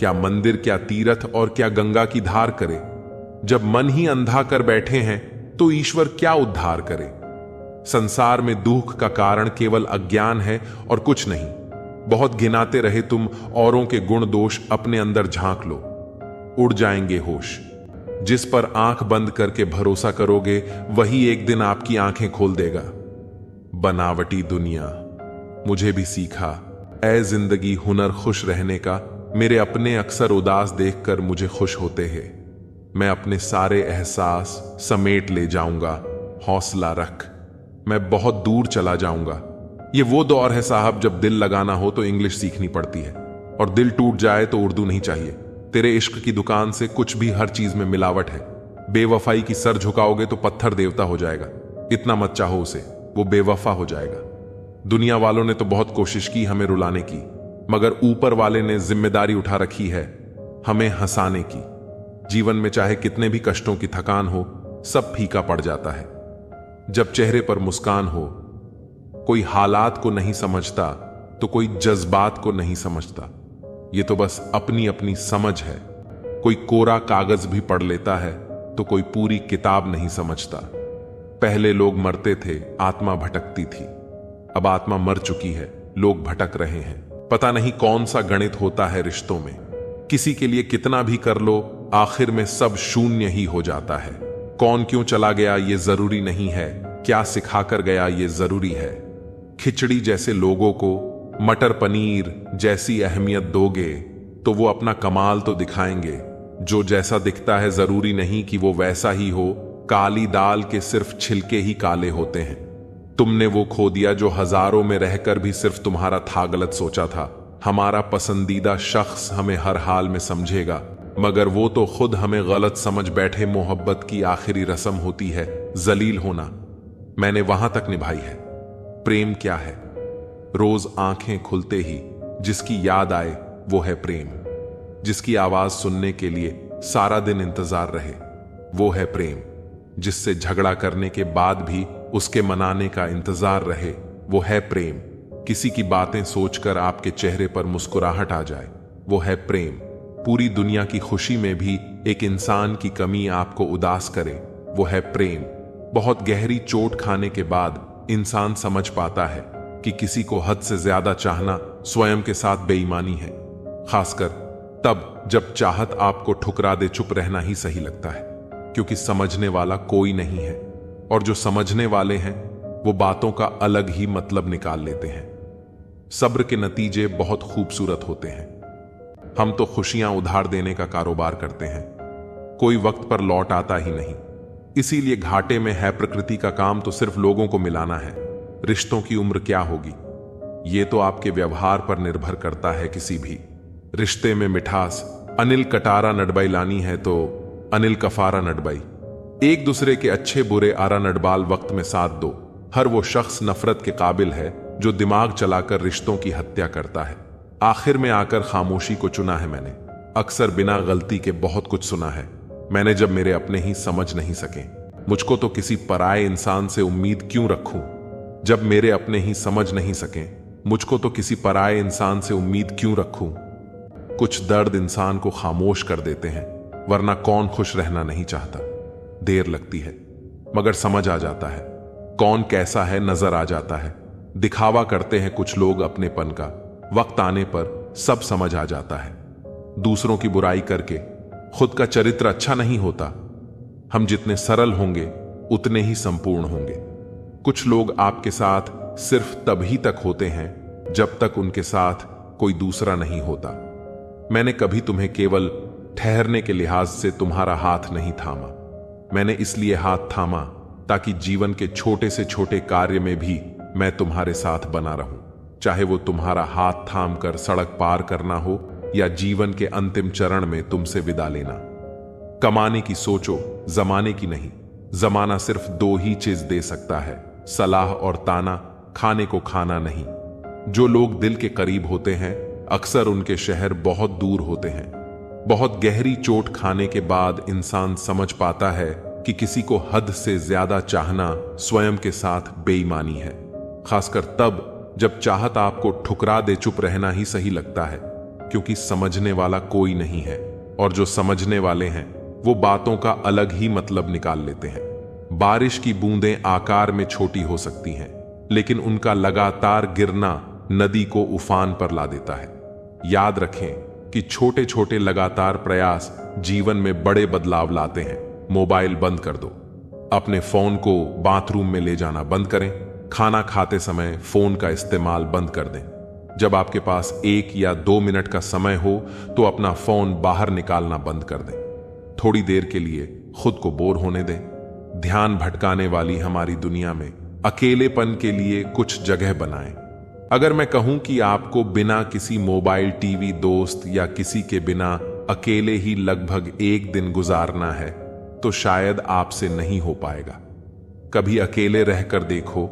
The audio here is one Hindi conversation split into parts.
क्या मंदिर, क्या तीर्थ और क्या गंगा की धार करे। जब मन ही अंधा कर बैठे हैं तो ईश्वर क्या उद्धार करे। संसार में दुख का कारण केवल अज्ञान है और कुछ नहीं। बहुत गिनाते रहे तुम औरों के गुण दोष, अपने अंदर झांक लो, उड़ जाएंगे होश। जिस पर आंख बंद करके भरोसा करोगे वही एक दिन आपकी आंखें खोल देगा। बनावटी दुनिया, मुझे भी सीखा ऐ जिंदगी हुनर खुश रहने का। मेरे अपने अक्सर उदास देखकर मुझे खुश होते हैं। मैं अपने सारे एहसास समेट ले जाऊंगा, हौसला रख, मैं बहुत दूर चला जाऊंगा। ये वो दौर है साहब जब दिल लगाना हो तो इंग्लिश सीखनी पड़ती है, और दिल टूट जाए तो उर्दू नहीं चाहिए। तेरे इश्क की दुकान से कुछ भी हर चीज में मिलावट है। बेवफाई की सर झुकाओगे तो पत्थर देवता हो जाएगा। इतना मत चाहो उसे, वो बेवफा हो जाएगा। दुनिया वालों ने तो बहुत कोशिश की हमें रुलाने की, मगर ऊपर वाले ने जिम्मेदारी उठा रखी है हमें हंसाने की। जीवन में चाहे कितने भी कष्टों की थकान हो, सब फीका पड़ जाता है जब चेहरे पर मुस्कान हो। कोई हालात को नहीं समझता तो कोई जज्बात को नहीं समझता। ये तो बस अपनी अपनी समझ है। कोई कोरा कागज भी पढ़ लेता है तो कोई पूरी किताब नहीं समझता। पहले लोग मरते थे, आत्मा भटकती थी। अब आत्मा मर चुकी है, लोग भटक रहे हैं। पता नहीं कौन सा गणित होता है रिश्तों में। किसी के लिए कितना भी कर लो, आखिर में सब शून्य ही हो जाता है। कौन क्यों चला गया ये जरूरी नहीं है, क्या सिखाकर गया ये जरूरी है। खिचड़ी जैसे लोगों को मटर पनीर जैसी अहमियत दोगे तो वो अपना कमाल तो दिखाएंगे। जो जैसा दिखता है जरूरी नहीं कि वो वैसा ही हो। काली दाल के सिर्फ छिलके ही काले होते हैं। तुमने वो खो दिया जो हजारों में रहकर भी सिर्फ तुम्हारा था, गलत सोचा था। हमारा पसंदीदा शख्स हमें हर हाल में समझेगा, मगर वो तो खुद हमें गलत समझ बैठे। मोहब्बत की आखिरी रस्म होती है जलील होना। मैंने वहां तक निभाई है। प्रेम क्या है? रोज आंखें खुलते ही जिसकी याद आए वो है प्रेम। जिसकी आवाज सुनने के लिए सारा दिन इंतजार रहे वो है प्रेम। जिससे झगड़ा करने के बाद भी उसके मनाने का इंतजार रहे वो है प्रेम। किसी की बातें सोचकर आपके चेहरे पर मुस्कुराहट आ जाए वो है प्रेम। पूरी दुनिया की खुशी में भी एक इंसान की कमी आपको उदास करे वो है प्रेम। बहुत गहरी चोट खाने के बाद इंसान समझ पाता है कि किसी को हद से ज्यादा चाहना स्वयं के साथ बेईमानी है। खासकर तब जब चाहत आपको ठुकरा दे, चुप रहना ही सही लगता है, क्योंकि समझने वाला कोई नहीं है, और जो समझने वाले हैं वो बातों का अलग ही मतलब निकाल लेते हैं। सब्र के नतीजे बहुत खूबसूरत होते हैं। हम तो खुशियां उधार देने का कारोबार करते हैं, कोई वक्त पर लौट आता ही नहीं। इसीलिए घाटे में है प्रकृति का काम तो सिर्फ लोगों को मिलाना है। रिश्तों की उम्र क्या होगी ये तो आपके व्यवहार पर निर्भर करता है। किसी भी रिश्ते में मिठास अनिल कटारा नडबाई लानी है तो अनिल कफारा नडबाई। एक दूसरे के अच्छे बुरे आरा नडबाल वक्त में साथ दो। हर वो शख्स नफरत के काबिल है जो दिमाग चलाकर रिश्तों की हत्या करता है। आखिर में आकर खामोशी को चुना है मैंने। अक्सर बिना गलती के बहुत कुछ सुना है मैंने, जब मेरे अपने ही समझ नहीं सके। मुझको तो किसी पराये इंसान से उम्मीद क्यों रखूं जब मेरे अपने ही समझ नहीं सके। मुझको तो किसी पराये इंसान से उम्मीद क्यों रखूं। कुछ दर्द इंसान को खामोश कर देते हैं, वरना कौन खुश रहना नहीं चाहता। देर लगती है मगर समझ आ जाता है। कौन कैसा है नजर आ जाता है। दिखावा करते हैं कुछ लोग अपनेपन का, वक्त आने पर सब समझ आ जाता है। दूसरों की बुराई करके खुद का चरित्र अच्छा नहीं होता। हम जितने सरल होंगे उतने ही संपूर्ण होंगे। कुछ लोग आपके साथ सिर्फ तभी तक होते हैं जब तक उनके साथ कोई दूसरा नहीं होता। मैंने कभी तुम्हें केवल ठहरने के लिहाज से तुम्हारा हाथ नहीं थामा। मैंने इसलिए हाथ थामा ताकि जीवन के छोटे से छोटे कार्य में भी मैं तुम्हारे साथ बना रहूं। चाहे वो तुम्हारा हाथ थाम कर सड़क पार करना हो या जीवन के अंतिम चरण में तुमसे विदा लेना। कमाने की सोचो, जमाने की नहीं। जमाना सिर्फ दो ही चीज दे सकता है, सलाह और ताना, खाने को खाना नहीं। जो लोग दिल के करीब होते हैं अक्सर उनके शहर बहुत दूर होते हैं। बहुत गहरी चोट खाने के बाद इंसान समझ पाता है कि किसी को हद से ज्यादा चाहना स्वयं के साथ बेईमानी है। खासकर तब जब चाहत आपको ठुकरा दे, चुप रहना ही सही लगता है, क्योंकि समझने वाला कोई नहीं है, और जो समझने वाले हैं वो बातों का अलग ही मतलब निकाल लेते हैं। बारिश की बूंदें आकार में छोटी हो सकती हैं, लेकिन उनका लगातार गिरना नदी को उफान पर ला देता है। याद रखें कि छोटे छोटे लगातार प्रयास जीवन में बड़े बदलाव लाते हैं। मोबाइल बंद कर दो, अपने फोन को बाथरूम में ले जाना बंद करें, खाना खाते समय फोन का इस्तेमाल बंद कर दें। जब आपके पास 1 या 2 मिनट का समय हो तो अपना फोन बाहर निकालना बंद कर दें। थोड़ी देर के लिए खुद को बोर होने दें। ध्यान भटकाने वाली हमारी दुनिया में अकेलेपन के लिए कुछ जगह बनाएं। अगर मैं कहूं कि आपको बिना किसी मोबाइल, टीवी, दोस्त या किसी के बिना अकेले ही लगभग 1 दिन गुजारना है, तो शायद आपसे नहीं हो पाएगा। कभी अकेले रहकर देखो,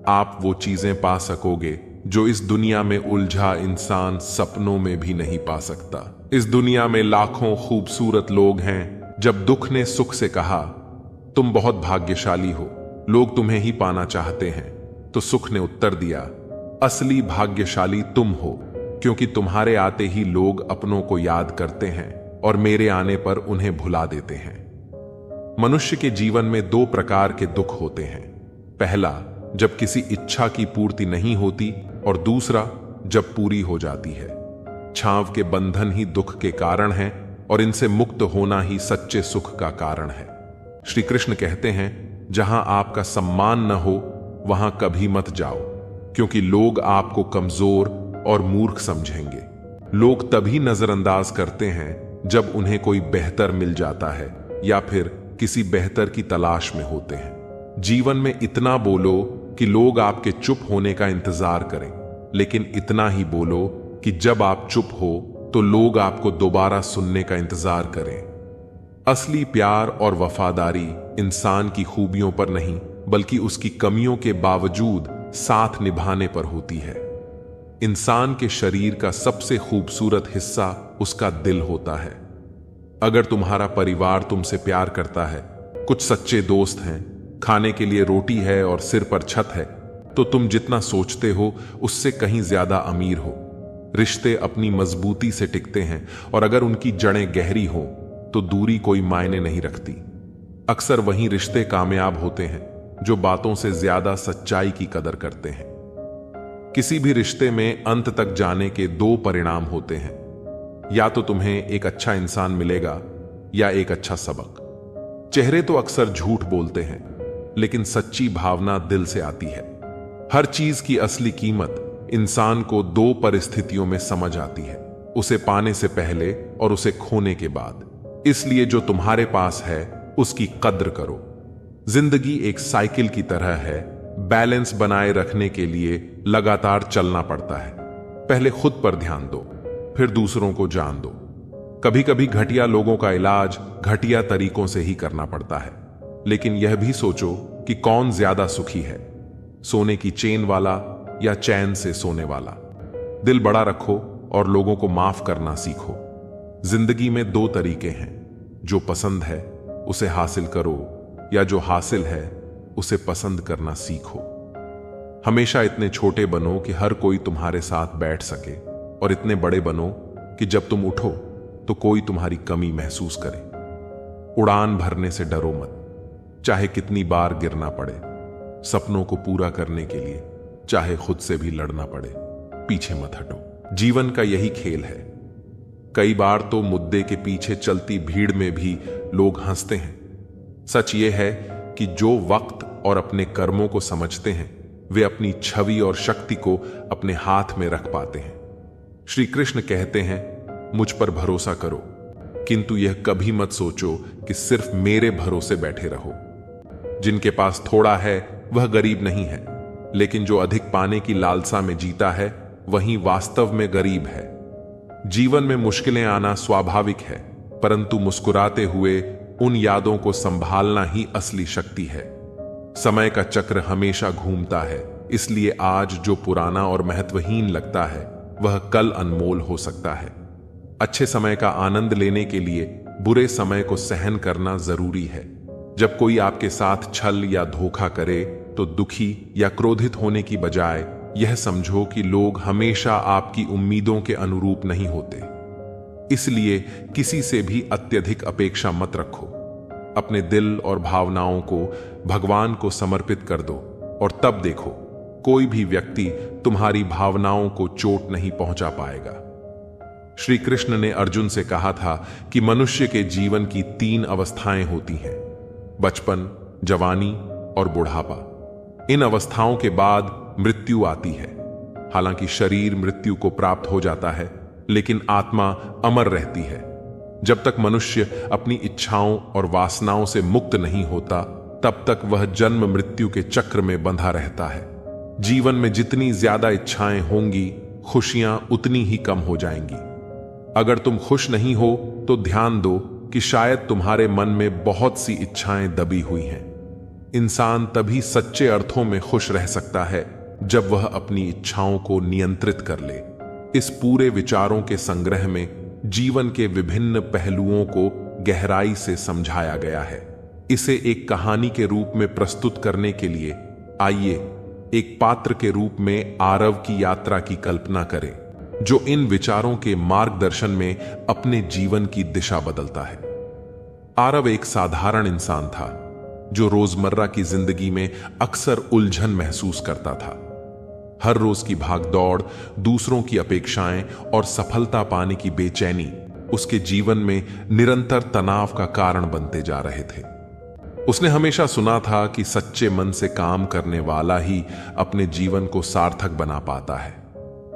आप वो चीजें पा सकोगे जो इस दुनिया में उलझा इंसान सपनों में भी नहीं पा सकता। इस दुनिया में लाखों खूबसूरत लोग हैं। जब दुख ने सुख से कहा तुम बहुत भाग्यशाली हो, लोग तुम्हें ही पाना चाहते हैं, तो सुख ने उत्तर दिया असली भाग्यशाली तुम हो, क्योंकि तुम्हारे आते ही लोग अपनों को याद करते हैं और मेरे आने पर उन्हें भुला देते हैं। मनुष्य के जीवन में 2 प्रकार के दुख होते हैं। पहला, जब किसी इच्छा की पूर्ति नहीं होती, और दूसरा, जब पूरी हो जाती है। छांव के बंधन ही दुख के कारण हैं, और इनसे मुक्त होना ही सच्चे सुख का कारण है। श्री कृष्ण कहते हैं, जहां आपका सम्मान न हो वहां कभी मत जाओ, क्योंकि लोग आपको कमजोर और मूर्ख समझेंगे। लोग तभी नजरअंदाज करते हैं जब उन्हें कोई बेहतर मिल जाता है या फिर किसी बेहतर की तलाश में होते हैं। जीवन में इतना बोलो कि लोग आपके चुप होने का इंतजार करें, लेकिन इतना ही बोलो कि जब आप चुप हो तो लोग आपको दोबारा सुनने का इंतजार करें। असली प्यार और वफादारी इंसान की खूबियों पर नहीं, बल्कि उसकी कमियों के बावजूद साथ निभाने पर होती है। इंसान के शरीर का सबसे खूबसूरत हिस्सा उसका दिल होता है। अगर तुम्हारा परिवार तुमसे प्यार करता है, कुछ सच्चे दोस्त हैं, खाने के लिए रोटी है और सिर पर छत है, तो तुम जितना सोचते हो उससे कहीं ज्यादा अमीर हो। रिश्ते अपनी मजबूती से टिकते हैं, और अगर उनकी जड़ें गहरी हो तो दूरी कोई मायने नहीं रखती। अक्सर वही रिश्ते कामयाब होते हैं जो बातों से ज्यादा सच्चाई की कदर करते हैं। किसी भी रिश्ते में अंत तक जाने के 2 परिणाम होते हैं, या तो तुम्हें एक अच्छा इंसान मिलेगा या एक अच्छा सबक। चेहरे तो अक्सर झूठ बोलते हैं, लेकिन सच्ची भावना दिल से आती है। हर चीज की असली कीमत इंसान को 2 परिस्थितियों में समझ आती है, उसे पाने से पहले और उसे खोने के बाद। इसलिए जो तुम्हारे पास है उसकी कद्र करो। जिंदगी एक साइकिल की तरह है, बैलेंस बनाए रखने के लिए लगातार चलना पड़ता है। पहले खुद पर ध्यान दो, फिर दूसरों को जान दो। कभी कभी घटिया लोगों का इलाज घटिया तरीकों से ही करना पड़ता है, लेकिन यह भी सोचो कि कौन ज्यादा सुखी है, सोने की चेन वाला या चैन से सोने वाला। दिल बड़ा रखो और लोगों को माफ करना सीखो। जिंदगी में 2 तरीके हैं, जो पसंद है उसे हासिल करो, या जो हासिल है उसे पसंद करना सीखो। हमेशा इतने छोटे बनो कि हर कोई तुम्हारे साथ बैठ सके, और इतने बड़े बनो कि जब तुम उठो तो कोई तुम्हारी कमी महसूस करे। उड़ान भरने से डरो मत, चाहे कितनी बार गिरना पड़े। सपनों को पूरा करने के लिए चाहे खुद से भी लड़ना पड़े, पीछे मत हटो। जीवन का यही खेल है। कई बार तो मुद्दे के पीछे चलती भीड़ में भी लोग हंसते हैं। सच ये है कि जो वक्त और अपने कर्मों को समझते हैं, वे अपनी छवि और शक्ति को अपने हाथ में रख पाते हैं। श्री कृष्ण कहते हैं, मुझ पर भरोसा करो, किंतु यह कभी मत सोचो कि सिर्फ मेरे भरोसे बैठे रहो। जिनके पास थोड़ा है वह गरीब नहीं है, लेकिन जो अधिक पाने की लालसा में जीता है वही वास्तव में गरीब है। जीवन में मुश्किलें आना स्वाभाविक है, परंतु मुस्कुराते हुए उन यादों को संभालना ही असली शक्ति है। समय का चक्र हमेशा घूमता है, इसलिए आज जो पुराना और महत्वहीन लगता है वह कल अनमोल हो सकता है। अच्छे समय का आनंद लेने के लिए बुरे समय को सहन करना जरूरी है। जब कोई आपके साथ छल या धोखा करे तो दुखी या क्रोधित होने की बजाय यह समझो कि लोग हमेशा आपकी उम्मीदों के अनुरूप नहीं होते। इसलिए किसी से भी अत्यधिक अपेक्षा मत रखो। अपने दिल और भावनाओं को भगवान को समर्पित कर दो और तब देखो, कोई भी व्यक्ति तुम्हारी भावनाओं को चोट नहीं पहुंचा पाएगा। श्री कृष्ण ने अर्जुन से कहा था कि मनुष्य के जीवन की 3 अवस्थाएं होती हैं: बचपन, जवानी और बुढ़ापा। इन अवस्थाओं के बाद मृत्यु आती है। हालांकि शरीर मृत्यु को प्राप्त हो जाता है, लेकिन आत्मा अमर रहती है। जब तक मनुष्य अपनी इच्छाओं और वासनाओं से मुक्त नहीं होता, तब तक वह जन्म मृत्यु के चक्र में बंधा रहता है। जीवन में जितनी ज्यादा इच्छाएं होंगी, खुशियां उतनी ही कम हो जाएंगी। अगर तुम खुश नहीं हो तो ध्यान दो कि शायद तुम्हारे मन में बहुत सी इच्छाएं दबी हुई हैं। इंसान तभी सच्चे अर्थों में खुश रह सकता है जब वह अपनी इच्छाओं को नियंत्रित कर ले। इस पूरे विचारों के संग्रह में जीवन के विभिन्न पहलुओं को गहराई से समझाया गया है। इसे एक कहानी के रूप में प्रस्तुत करने के लिए आइए एक पात्र के रूप में आरव की यात्रा की कल्पना करें, जो इन विचारों के मार्गदर्शन में अपने जीवन की दिशा बदलता है। आरव एक साधारण इंसान था जो रोजमर्रा की जिंदगी में अक्सर उलझन महसूस करता था। हर रोज की भागदौड़, दूसरों की अपेक्षाएं और सफलता पाने की बेचैनी उसके जीवन में निरंतर तनाव का कारण बनते जा रहे थे। उसने हमेशा सुना था कि सच्चे मन से काम करने वाला ही अपने जीवन को सार्थक बना पाता है,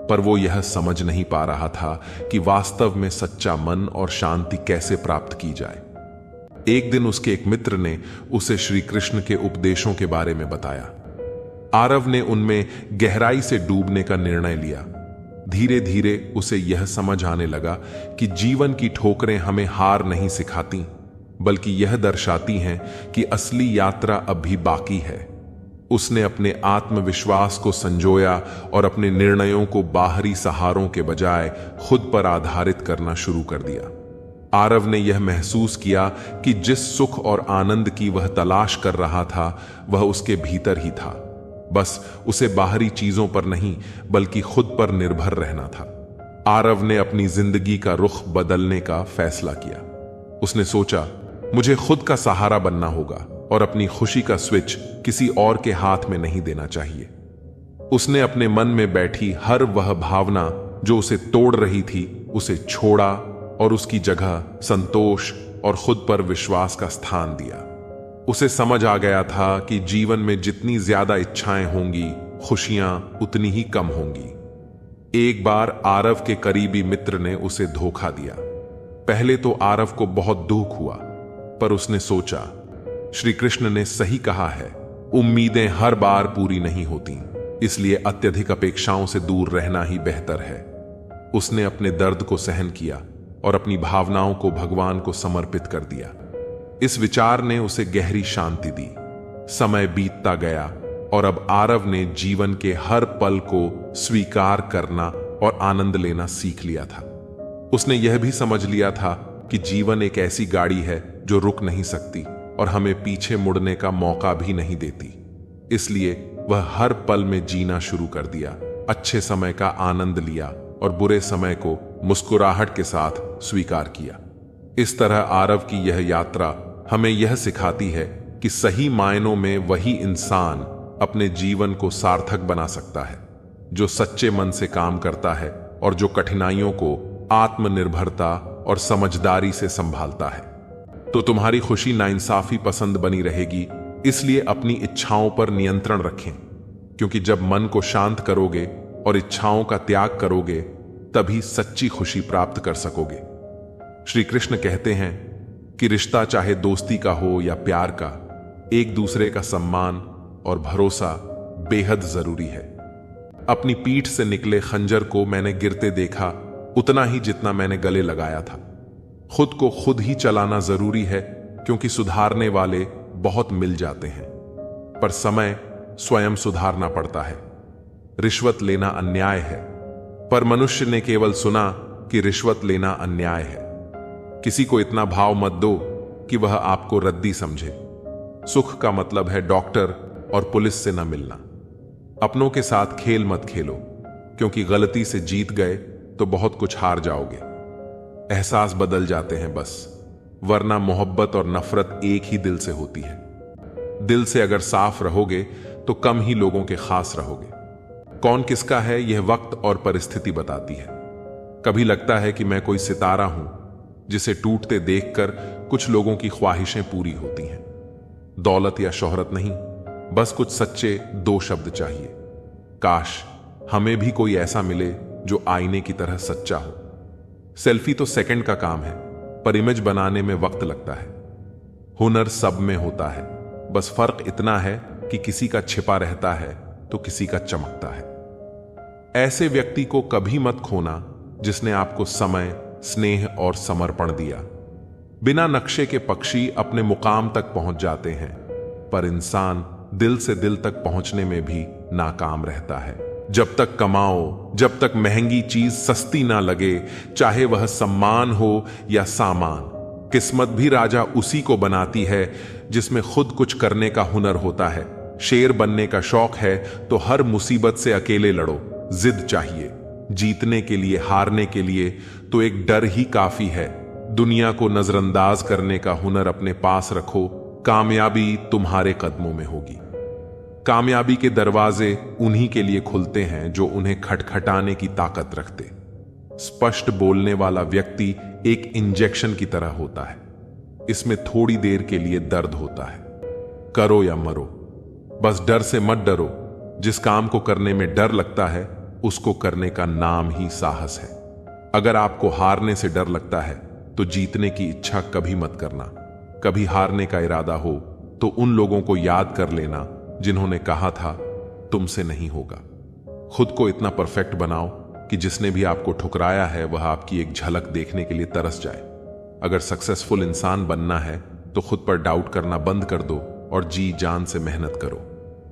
पर वो यह समझ नहीं पा रहा था कि वास्तव में सच्चा मन और शांति कैसे प्राप्त की जाए। एक दिन उसके एक मित्र ने उसे श्री कृष्ण के उपदेशों के बारे में बताया। आरव ने उनमें गहराई से डूबने का निर्णय लिया। धीरे धीरे उसे यह समझ आने लगा कि जीवन की ठोकरें हमें हार नहीं सिखाती, बल्कि यह दर्शाती हैं कि असली यात्रा अब भी बाकी है। उसने अपने आत्मविश्वास को संजोया और अपने निर्णयों को बाहरी सहारों के बजाय खुद पर आधारित करना शुरू कर दिया। आरव ने यह महसूस किया कि जिस सुख और आनंद की वह तलाश कर रहा था, वह उसके भीतर ही था। बस उसे बाहरी चीजों पर नहीं, बल्कि खुद पर निर्भर रहना था। आरव ने अपनी जिंदगी का रुख बदलने का फैसला किया। उसने सोचा, मुझे खुद का सहारा बनना होगा और अपनी खुशी का स्विच किसी और के हाथ में नहीं देना चाहिए। उसने अपने मन में बैठी हर वह भावना जो उसे तोड़ रही थी, उसे छोड़ा और उसकी जगह संतोष और खुद पर विश्वास का स्थान दिया। उसे समझ आ गया था कि जीवन में जितनी ज्यादा इच्छाएं होंगी, खुशियां उतनी ही कम होंगी। एक बार आरव के करीबी मित्र ने उसे धोखा दिया। पहले तो आरव को बहुत दुख हुआ, पर उसने सोचा, श्री कृष्ण ने सही कहा है, उम्मीदें हर बार पूरी नहीं होती, इसलिए अत्यधिक अपेक्षाओं से दूर रहना ही बेहतर है। उसने अपने दर्द को सहन किया और अपनी भावनाओं को भगवान को समर्पित कर दिया। इस विचार ने उसे गहरी शांति दी। समय बीतता गया और अब आरव ने जीवन के हर पल को स्वीकार करना और आनंद लेना सीख लिया था। उसने यह भी समझ लिया था कि जीवन एक ऐसी गाड़ी है जो रुक नहीं सकती और हमें पीछे मुड़ने का मौका भी नहीं देती। इसलिए वह हर पल में जीना शुरू कर दिया, अच्छे समय का आनंद लिया और बुरे समय को मुस्कुराहट के साथ स्वीकार किया। इस तरह आरव की यह यात्रा हमें यह सिखाती है कि सही मायनों में वही इंसान अपने जीवन को सार्थक बना सकता है जो सच्चे मन से काम करता है और जो कठिनाइयों को आत्मनिर्भरता और समझदारी से संभालता है। तो तुम्हारी खुशी नाइंसाफी पसंद बनी रहेगी, इसलिए अपनी इच्छाओं पर नियंत्रण रखें, क्योंकि जब मन को शांत करोगे और इच्छाओं का त्याग करोगे, तभी सच्ची खुशी प्राप्त कर सकोगे। श्री कृष्ण कहते हैं कि रिश्ता चाहे दोस्ती का हो या प्यार का, एक दूसरे का सम्मान और भरोसा बेहद जरूरी है। अपनी पीठ से निकले खंजर को मैंने गिरते देखा उतना ही जितना मैंने गले लगाया था। खुद को खुद ही चलाना जरूरी है, क्योंकि सुधारने वाले बहुत मिल जाते हैं, पर समय स्वयं सुधारना पड़ता है। रिश्वत लेना अन्याय है, पर मनुष्य ने केवल सुना कि रिश्वत लेना अन्याय है। किसी को इतना भाव मत दो कि वह आपको रद्दी समझे। सुख का मतलब है डॉक्टर और पुलिस से न मिलना। अपनों के साथ खेल मत खेलो, क्योंकि गलती से जीत गए तो बहुत कुछ हार जाओगे। एहसास बदल जाते हैं बस, वरना मोहब्बत और नफरत एक ही दिल से होती है। दिल से अगर साफ रहोगे तो कम ही लोगों के खास रहोगे। कौन किसका है यह वक्त और परिस्थिति बताती है। कभी लगता है कि मैं कोई सितारा हूं जिसे टूटते देखकर कुछ लोगों की ख्वाहिशें पूरी होती हैं। दौलत या शोहरत नहीं, बस कुछ सच्चे दो शब्द चाहिए। काश हमें भी कोई ऐसा मिले जो आईने की तरह सच्चा हो। सेल्फी तो सेकंड का काम है, पर इमेज बनाने में वक्त लगता है। हुनर सब में होता है, बस फर्क इतना है कि किसी का छिपा रहता है तो किसी का चमकता है। ऐसे व्यक्ति को कभी मत खोना जिसने आपको समय, स्नेह और समर्पण दिया। बिना नक्शे के पक्षी अपने मुकाम तक पहुंच जाते हैं, पर इंसान दिल से दिल तक पहुंचने में भी नाकाम रहता है। जब तक कमाओ, जब तक महंगी चीज सस्ती ना लगे, चाहे वह सम्मान हो या सामान, किस्मत भी राजा उसी को बनाती है जिसमें खुद कुछ करने का हुनर होता है। शेर बनने का शौक है तो हर मुसीबत से अकेले लड़ो। जिद चाहिए जीतने के लिए, हारने के लिए तो एक डर ही काफी है। दुनिया को नजरअंदाज करने का हुनर अपने पास रखो, कामयाबी तुम्हारे कदमों में होगी। कामयाबी के दरवाजे उन्हीं के लिए खुलते हैं जो उन्हें खटखटाने की ताकत रखते। स्पष्ट बोलने वाला व्यक्ति एक इंजेक्शन की तरह होता है, इसमें थोड़ी देर के लिए दर्द होता है। करो या मरो, बस डर से मत डरो। जिस काम को करने में डर लगता है उसको करने का नाम ही साहस है। अगर आपको हारने से डर लगता है तो जीतने की इच्छा कभी मत करना। कभी हारने का इरादा हो तो उन लोगों को याद कर लेना जिन्होंने कहा था तुमसे नहीं होगा। खुद को इतना परफेक्ट बनाओ कि जिसने भी आपको ठुकराया है वह आपकी एक झलक देखने के लिए तरस जाए। अगर सक्सेसफुल इंसान बनना है तो खुद पर डाउट करना बंद कर दो और जी जान से मेहनत करो।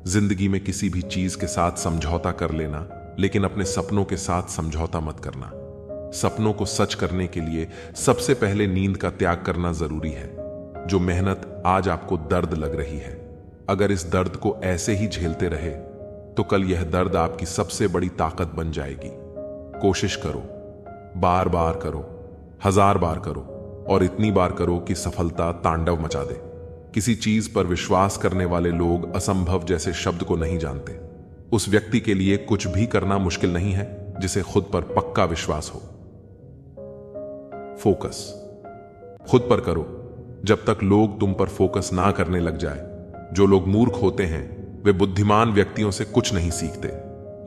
जिंदगी में किसी भी चीज के साथ समझौता कर लेना, लेकिन अपने सपनों के साथ समझौता मत करना। सपनों को सच करने के लिए सबसे पहले नींद का त्याग करना जरूरी है। जो मेहनत आज आपको दर्द लग रही है, अगर इस दर्द को ऐसे ही झेलते रहे तो कल यह दर्द आपकी सबसे बड़ी ताकत बन जाएगी। कोशिश करो, बार बार करो, 1000 बार करो और इतनी बार करो कि सफलता तांडव मचा दे। किसी चीज पर विश्वास करने वाले लोग असंभव जैसे शब्द को नहीं जानते। उस व्यक्ति के लिए कुछ भी करना मुश्किल नहीं है जिसे खुद पर पक्का विश्वास हो। फोकस खुद पर करो जब तक लोग तुम पर फोकस ना करने लग जाए। जो लोग मूर्ख होते हैं वे बुद्धिमान व्यक्तियों से कुछ नहीं सीखते,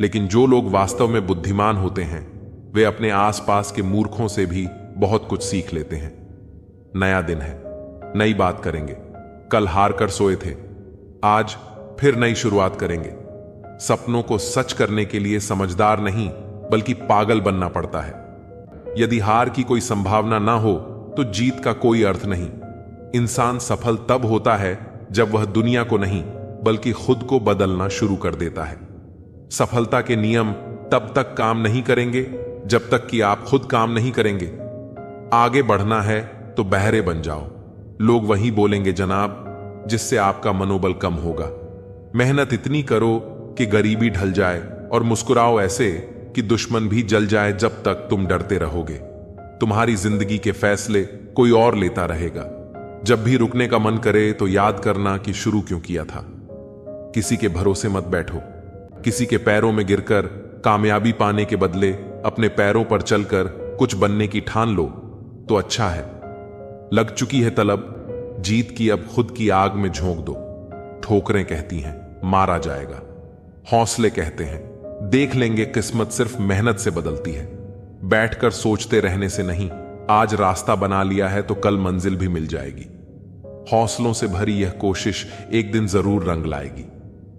लेकिन जो लोग वास्तव में बुद्धिमान होते हैं वे अपने आसपास के मूर्खों से भी बहुत कुछ सीख लेते हैं। नया दिन है, नई बात करेंगे। कल हार कर सोए थे, आज फिर नई शुरुआत करेंगे। सपनों को सच करने के लिए समझदार नहीं बल्कि पागल बनना पड़ता है। यदि हार की कोई संभावना ना हो तो जीत का कोई अर्थ नहीं। इंसान सफल तब होता है जब वह दुनिया को नहीं बल्कि खुद को बदलना शुरू कर देता है। सफलता के नियम तब तक काम नहीं करेंगे जब तक कि आप खुद काम नहीं करेंगे। आगे बढ़ना है तो बहरे बन जाओ। लोग वही बोलेंगे जनाब जिससे आपका मनोबल कम होगा। मेहनत इतनी करो कि गरीबी ढल जाए और मुस्कुराओ ऐसे कि दुश्मन भी जल जाए जब तक तुम डरते रहोगे। तुम्हारी जिंदगी के फैसले कोई और लेता रहेगा। जब भी रुकने का मन करे तो याद करना कि शुरू क्यों किया था। किसी के भरोसे मत बैठो। किसी के पैरों में गिरकर कामयाबी पाने के बदले अपने पैरों पर चलकर कुछ बनने की ठान लो तो अच्छा है। लग चुकी है तलब, जीत की अब खुद की आग में झोंक दो। ठोकरें कहती हैं मारा जाएगा, हौसले कहते हैं देख लेंगे। किस्मत सिर्फ मेहनत से बदलती है, बैठकर सोचते रहने से नहीं। आज रास्ता बना लिया है तो कल मंजिल भी मिल जाएगी। हौसलों से भरी यह कोशिश एक दिन जरूर रंग लाएगी।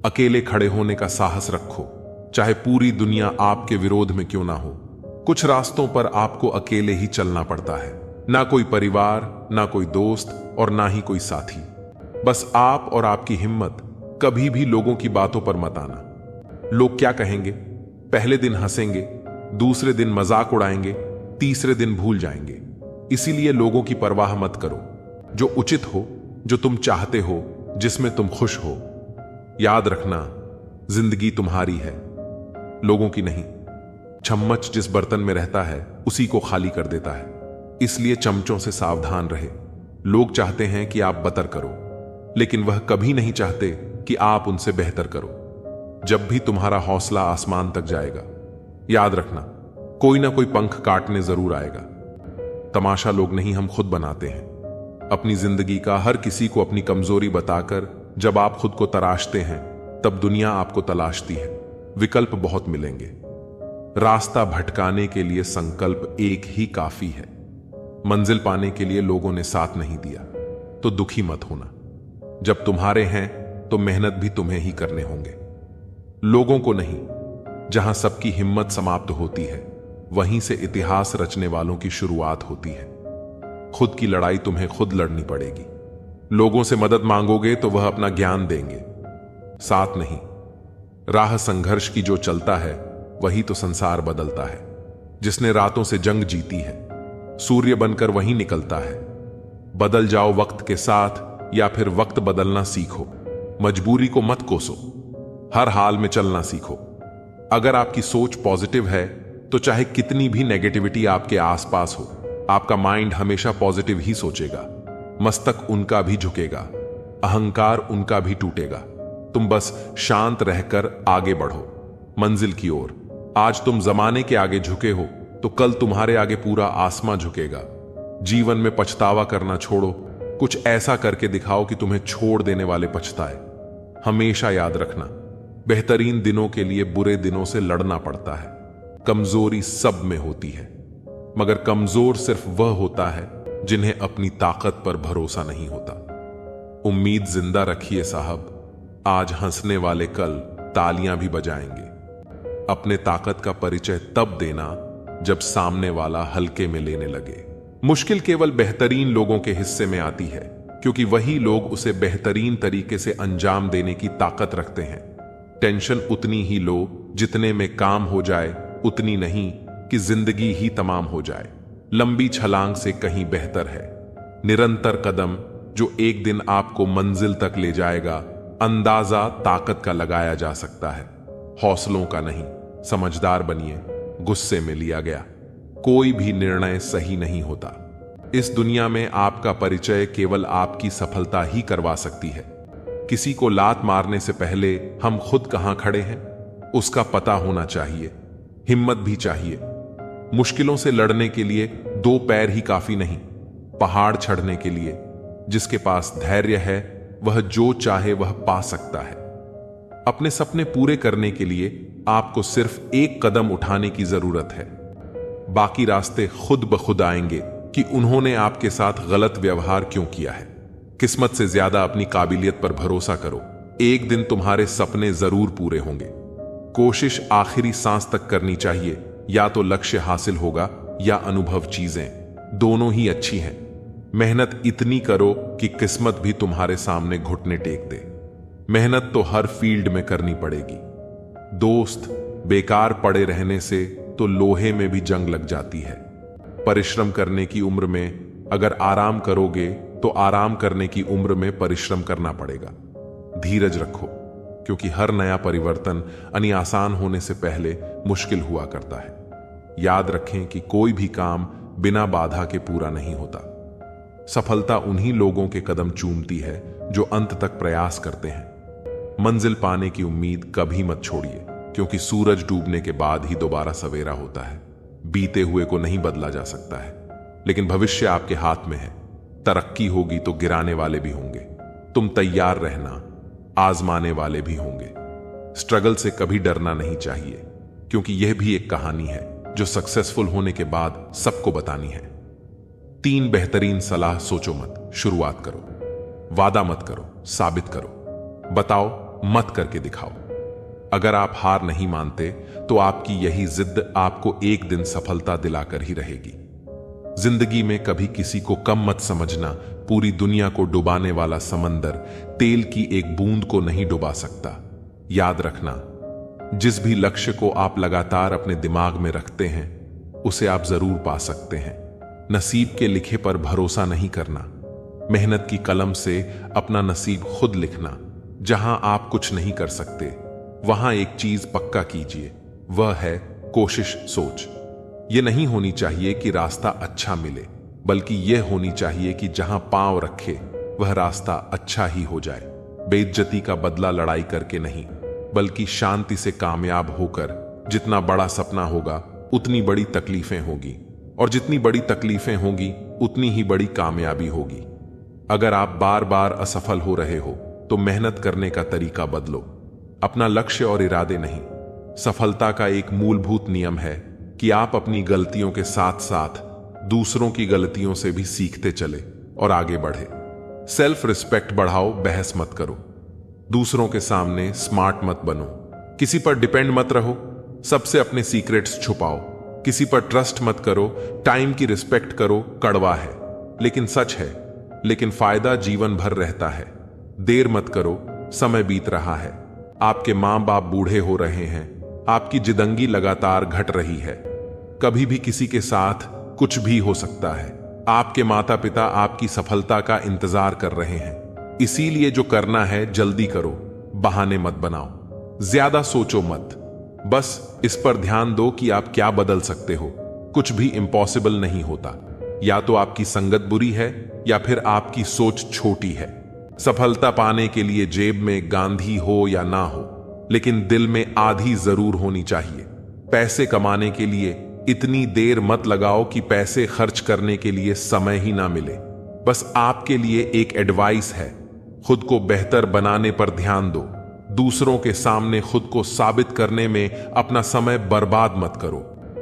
अकेले खड़े होने का साहस रखो, चाहे पूरी दुनिया आपके विरोध में क्यों ना हो। कुछ रास्तों पर आपको अकेले ही चलना पड़ता है। ना कोई परिवार, ना कोई दोस्त और ना ही कोई साथी। बस आप और आपकी हिम्मत। कभी भी लोगों की बातों पर मत आना। लोग क्या कहेंगे? पहले दिन हंसेंगे, दूसरे दिन मजाक उड़ाएंगे, तीसरे दिन भूल जाएंगे। इसीलिए लोगों की परवाह मत करो। जो उचित हो, जो तुम चाहते हो, जिसमें तुम खुश हो। याद रखना, जिंदगी तुम्हारी है, लोगों की नहीं। चम्मच जिस बर्तन में रहता है उसी को खाली कर देता है। इसलिए चमचों से सावधान रहे। लोग चाहते हैं कि आप बतर करो, लेकिन वह कभी नहीं चाहते कि आप उनसे बेहतर करो। जब भी तुम्हारा हौसला आसमान तक जाएगा, याद रखना कोई ना कोई पंख काटने जरूर आएगा। तमाशा लोग नहीं, हम खुद बनाते हैं। अपनी जिंदगी का हर किसी को अपनी कमजोरी बताकर जब आप खुद को तराशते हैं, तब दुनिया आपको तलाशती है। विकल्प बहुत मिलेंगे। रास्ता भटकाने के लिए संकल्प एक ही काफी है। मंजिल पाने के लिए लोगों ने साथ नहीं दिया तो दुखी मत होना। जब तुम्हारे हैं तो मेहनत भी तुम्हें ही करने होंगे, लोगों को नहीं। जहां सबकी हिम्मत समाप्त होती है, वहीं से इतिहास रचने वालों की शुरुआत होती है। खुद की लड़ाई तुम्हें खुद लड़नी पड़ेगी। लोगों से मदद मांगोगे तो वह अपना ज्ञान देंगे, साथ नहीं। राह संघर्ष की जो चलता है, वही तो संसार बदलता है। जिसने रातों से जंग जीती है, सूर्य बनकर वही निकलता है। बदल जाओ वक्त के साथ, या फिर वक्त बदलना सीखो। मजबूरी को मत कोसो, हर हाल में चलना सीखो। अगर आपकी सोच पॉजिटिव है, तो चाहे कितनी भी नेगेटिविटी आपके आसपास हो, आपका माइंड हमेशा पॉजिटिव ही सोचेगा। मस्तक उनका भी झुकेगा, अहंकार उनका भी टूटेगा। तुम बस शांत रहकर आगे बढ़ो मंजिल की ओर। आज तुम जमाने के आगे झुके हो, तो कल तुम्हारे आगे पूरा आसमां झुकेगा। जीवन में पछतावा करना छोड़ो, कुछ ऐसा करके दिखाओ कि तुम्हें छोड़ देने वाले पछताए। हमेशा याद रखना, बेहतरीन दिनों के लिए बुरे दिनों से लड़ना पड़ता है। कमजोरी सब में होती है, मगर कमजोर सिर्फ वह होता है जिन्हें अपनी ताकत पर भरोसा नहीं होता। उम्मीद जिंदा रखिए साहब, आज हंसने वाले कल तालियां भी बजाएंगे। अपने ताकत का परिचय तब देना जब सामने वाला हल्के में लेने लगे। मुश्किल केवल बेहतरीन लोगों के हिस्से में आती है, क्योंकि वही लोग उसे बेहतरीन तरीके से अंजाम देने की ताकत रखते हैं। टेंशन उतनी ही लो जितने में काम हो जाए, उतनी नहीं कि जिंदगी ही तमाम हो जाए। लंबी छलांग से कहीं बेहतर है निरंतर कदम, जो एक दिन आपको मंजिल तक ले जाएगा। अंदाजा ताकत का लगाया जा सकता है, हौसलों का नहीं। समझदार बनिए, गुस्से में लिया गया कोई भी निर्णय सही नहीं होता। इस दुनिया में आपका परिचय केवल आपकी सफलता ही करवा सकती है। किसी को लात मारने से पहले हम खुद कहां खड़े हैं, उसका पता होना चाहिए। हिम्मत भी चाहिए। मुश्किलों से लड़ने के लिए दो पैर ही काफी नहीं, पहाड़ चढ़ने के लिए जिसके पास धैर्य है, वह जो चाहे वह पा सकता है। अपने सपने पूरे करने के लिए आपको सिर्फ एक कदम उठाने की जरूरत है। बाकी रास्ते खुद ब खुद आएंगे कि उन्होंने आपके साथ गलत व्यवहार क्यों किया है। किस्मत से ज्यादा अपनी काबिलियत पर भरोसा करो। एक दिन तुम्हारे सपने जरूर पूरे होंगे। कोशिश आखिरी सांस तक करनी चाहिए। या तो लक्ष्य हासिल होगा या अनुभव, चीजें दोनों ही अच्छी हैं। मेहनत इतनी करो कि किस्मत भी तुम्हारे सामने घुटने टेक दे। मेहनत तो हर फील्ड में करनी पड़ेगी दोस्त। बेकार पड़े रहने से तो लोहे में भी जंग लग जाती है। परिश्रम करने की उम्र में अगर आराम करोगे, तो आराम करने की उम्र में परिश्रम करना पड़ेगा। धीरज रखो, क्योंकि हर नया परिवर्तन यानी आसान होने से पहले मुश्किल हुआ करता है। याद रखें कि कोई भी काम बिना बाधा के पूरा नहीं होता। सफलता उन्हीं लोगों के कदम चूमती है जो अंत तक प्रयास करते हैं। मंजिल पाने की उम्मीद कभी मत छोड़िए, क्योंकि सूरज डूबने के बाद ही दोबारा सवेरा होता है। बीते हुए को नहीं बदला जा सकता है, लेकिन भविष्य आपके हाथ में है। तरक्की होगी तो गिराने वाले भी होंगे। तुम तैयार रहना, आजमाने वाले भी होंगे। स्ट्रगल से कभी डरना नहीं चाहिए, क्योंकि यह भी एक कहानी है जो सक्सेसफुल होने के बाद सबको बतानी है। 3 बेहतरीन सलाह सोचो मत, शुरुआत करो। वादा मत करो, साबित करो। बताओ मत करके दिखाओ। अगर आप हार नहीं मानते, तो आपकी यही जिद आपको एक दिन सफलता दिलाकर ही रहेगी। जिंदगी में कभी किसी को कम मत समझना। पूरी दुनिया को डुबाने वाला समंदर तेल की एक बूंद को नहीं डुबा सकता। याद रखना, जिस भी लक्ष्य को आप लगातार अपने दिमाग में रखते हैं, उसे आप जरूर पा सकते हैं। नसीब के लिखे पर भरोसा नहीं करना। मेहनत की कलम से अपना नसीब खुद लिखना। जहां आप कुछ नहीं कर सकते, वहां एक चीज पक्का कीजिए, वह है कोशिश सोच। यह नहीं होनी चाहिए कि रास्ता अच्छा मिले, बल्कि यह होनी चाहिए कि जहां पांव रखे वह रास्ता अच्छा ही हो जाए। बेइज्जती का बदला लड़ाई करके नहीं, बल्कि शांति से कामयाब होकर। जितना बड़ा सपना होगा उतनी बड़ी तकलीफें होगी, और जितनी बड़ी तकलीफें होंगी उतनी ही बड़ी कामयाबी होगी। अगर आप बार बार असफल हो रहे हो तो मेहनत करने का तरीका बदलो, अपना लक्ष्य और इरादे नहीं। सफलता का एक मूलभूत नियम है कि आप अपनी गलतियों के साथ साथ दूसरों की गलतियों से भी सीखते चले और आगे बढ़े। सेल्फ रिस्पेक्ट बढ़ाओ, बहस मत करो। दूसरों के सामने स्मार्ट मत बनो, किसी पर डिपेंड मत रहो, सबसे अपने सीक्रेट्स छुपाओ। किसी पर ट्रस्ट मत करो, टाइम की रिस्पेक्ट करो। कड़वा है लेकिन सच है, लेकिन फायदा जीवन भर रहता है। देर मत करो, समय बीत रहा है। आपके मां बाप बूढ़े हो रहे हैं, आपकी जिंदगी लगातार घट रही है। कभी भी किसी के साथ कुछ भी हो सकता है। आपके माता पिता आपकी सफलता का इंतजार कर रहे हैं, इसीलिए जो करना है जल्दी करो, बहाने मत बनाओ, ज्यादा सोचो मत। बस इस पर ध्यान दो कि आप क्या बदल सकते हो। कुछ भी इम्पॉसिबल नहीं होता। या तो आपकी संगत बुरी है या फिर आपकी सोच छोटी है। सफलता पाने के लिए जेब में गांधी हो या ना हो, लेकिन दिल में आधी जरूर होनी चाहिए। पैसे कमाने के लिए इतनी देर मत लगाओ कि पैसे खर्च करने के लिए समय ही ना मिले। बस आपके लिए एक एडवाइस है, खुद को बेहतर बनाने पर ध्यान दो। दूसरों के सामने खुद को साबित करने में अपना समय बर्बाद मत करो।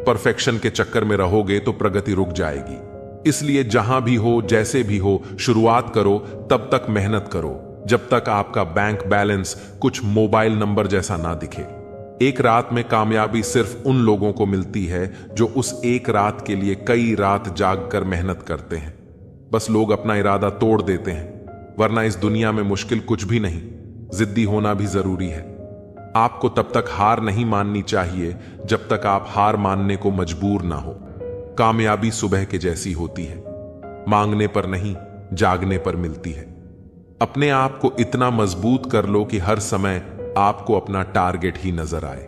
परफेक्शन के चक्कर में रहोगे तो प्रगति रुक जाएगी। इसलिए जहां भी हो, जैसे भी हो, शुरुआत करो। तब तक मेहनत करो जब तक आपका बैंक बैलेंस कुछ मोबाइल नंबर जैसा ना दिखे। एक रात में कामयाबी सिर्फ उन लोगों को मिलती है जो उस एक रात के लिए कई रात जागकर मेहनत करते हैं। बस लोग अपना इरादा तोड़ देते हैं, वरना इस दुनिया में मुश्किल कुछ भी नहीं। जिद्दी होना भी जरूरी है। आपको तब तक हार नहीं माननी चाहिए जब तक आप हार मानने को मजबूर ना हो। कामयाबी सुबह के जैसी होती है, मांगने पर नहीं, जागने पर मिलती है। अपने आप को इतना मजबूत कर लो कि हर समय आपको अपना टारगेट ही नजर आए।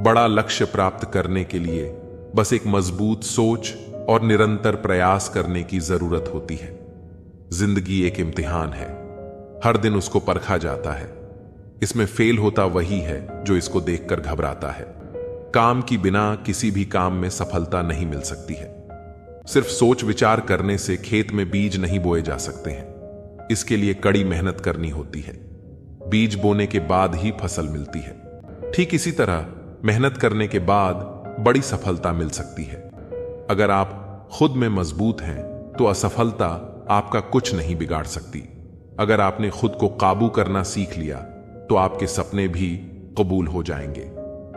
बड़ा लक्ष्य प्राप्त करने के लिए बस एक मजबूत सोच और निरंतर प्रयास करने की जरूरत होती है। जिंदगी एक इम्तिहान है, हर दिन उसको परखा जाता है। इसमें फेल होता वही है जो इसको देखकर घबराता है। काम की बिना किसी भी काम में सफलता नहीं मिल सकती है। सिर्फ सोच विचार करने से खेत में बीज नहीं बोए जा सकते हैं। इसके लिए कड़ी मेहनत करनी होती है। बीज बोने के बाद ही फसल मिलती है। ठीक इसी तरह मेहनत करने के बाद बड़ी सफलता मिल सकती है। अगर आप खुद में मजबूत हैं तो असफलता आपका कुछ नहीं बिगाड़ सकती। अगर आपने खुद को काबू करना सीख लिया तो आपके सपने भी कबूल हो जाएंगे।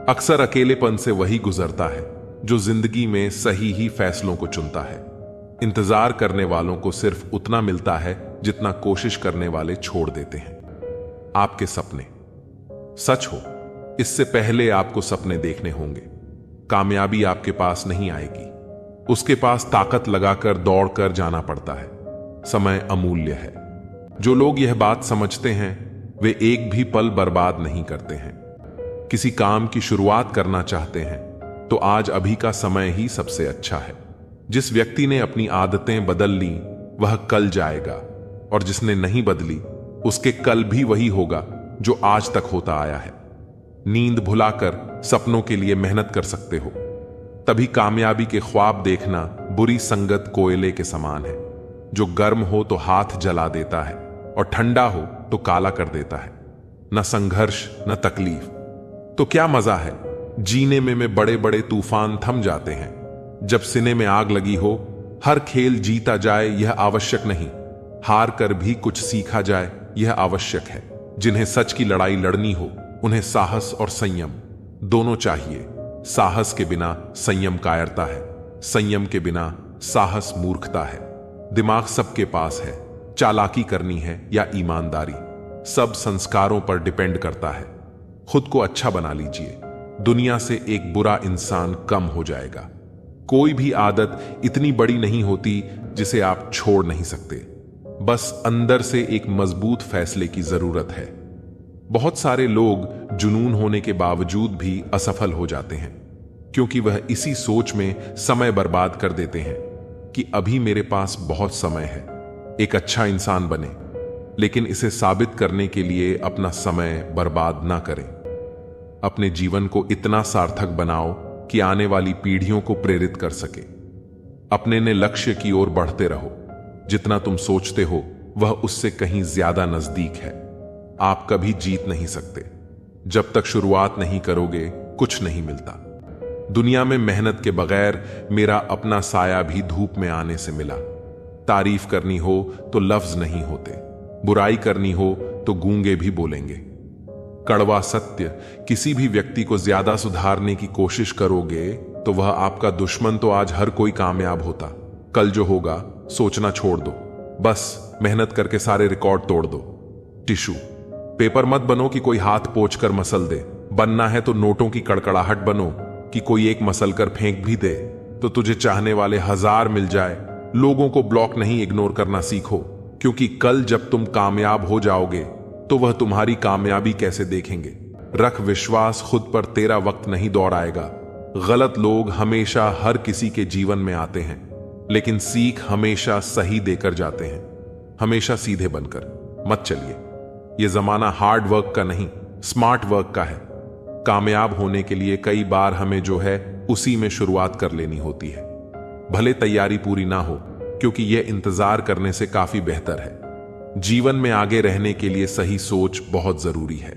अक्सर अकेलेपन से वही गुजरता है जो जिंदगी में सही ही फैसलों को चुनता है। इंतजार करने वालों को सिर्फ उतना मिलता है जितना कोशिश करने वाले छोड़ देते हैं। आपके सपने सच हो, इससे पहले आपको सपने देखने होंगे। कामयाबी आपके पास नहीं आएगी, उसके पास ताकत लगाकर दौड़कर जाना पड़ता है। समय अमूल्य है। जो लोग यह बात समझते हैं वे एक भी पल बर्बाद नहीं करते हैं। किसी काम की शुरुआत करना चाहते हैं तो आज अभी का समय ही सबसे अच्छा है। जिस व्यक्ति ने अपनी आदतें बदल ली वह कल जाएगा, और जिसने नहीं बदली उसके कल भी वही होगा जो आज तक होता आया है। नींद भुलाकर सपनों के लिए मेहनत कर सकते हो, तभी कामयाबी के ख्वाब देखना बुरी संगत कोयले के समान है, जो गर्म हो तो हाथ जला देता है और ठंडा हो तो काला कर देता है। न संघर्ष न तकलीफ तो क्या मजा है। जीने में बड़े बड़े तूफान थम जाते हैं। जब सीने में आग लगी हो, हर खेल जीता जाए यह आवश्यक नहीं, हार कर भी कुछ सीखा जाए यह आवश्यक है। जिन्हें सच की लड़ाई लड़नी हो उन्हें साहस और संयम दोनों चाहिए। साहस के बिना संयम कायरता है, संयम के बिना साहस मूर्खता है। दिमाग सबके पास है, चालाकी करनी है या ईमानदारी, सब संस्कारों पर डिपेंड करता है। खुद को अच्छा बना लीजिए, दुनिया से एक बुरा इंसान कम हो जाएगा। कोई भी आदत इतनी बड़ी नहीं होती जिसे आप छोड़ नहीं सकते। बस अंदर से एक मजबूत फैसले की जरूरत है। बहुत सारे लोग जुनून होने के बावजूद भी असफल हो जाते हैं, क्योंकि वह इसी सोच में समय बर्बाद कर देते हैं कि अभी मेरे पास बहुत समय है एक अच्छा इंसान बने, लेकिन इसे साबित करने के लिए अपना समय बर्बाद ना करें। अपने जीवन को इतना सार्थक बनाओ कि आने वाली पीढ़ियों को प्रेरित कर सके। अपने ने लक्ष्य की ओर बढ़ते रहो। जितना तुम सोचते हो वह उससे कहीं ज्यादा नजदीक है। आप कभी जीत नहीं सकते। जब तक शुरुआत नहीं करोगे कुछ नहीं मिलता। दुनिया में मेहनत के बगैर मेरा अपना साया भी धूप में आने से मिला। तारीफ करनी हो तो लफ्ज नहीं होते, बुराई करनी हो तो गूंगे भी बोलेंगे। कड़वा सत्य, किसी भी व्यक्ति को ज्यादा सुधारने की कोशिश करोगे तो वह आपका दुश्मन तो आज हर कोई कामयाब होता, कल जो होगा सोचना छोड़ दो। बस मेहनत करके सारे रिकॉर्ड तोड़ दो। टिश्यू पेपर मत बनो कि कोई हाथ पोंछ कर मसल दे। बनना है तो नोटों की कड़कड़ाहट बनो कि कोई एक मसल कर फेंक भी दे तो तुझे चाहने वाले 1000 मिल जाए। लोगों को ब्लॉक नहीं इग्नोर करना सीखो, क्योंकि कल जब तुम कामयाब हो जाओगे तो वह तुम्हारी कामयाबी कैसे देखेंगे। रख विश्वास खुद पर, तेरा वक्त नहीं दौड़ आएगा। गलत लोग हमेशा हर किसी के जीवन में आते हैं, लेकिन सीख हमेशा सही देकर जाते हैं। हमेशा सीधे बनकर मत चलिए। यह जमाना हार्ड वर्क का नहीं, स्मार्ट वर्क का है। कामयाब होने के लिए कई बार हमें जो है उसी में शुरुआत कर लेनी होती है, भले तैयारी पूरी ना हो, क्योंकि यह इंतजार करने से काफी बेहतर है। जीवन में आगे रहने के लिए सही सोच बहुत जरूरी है।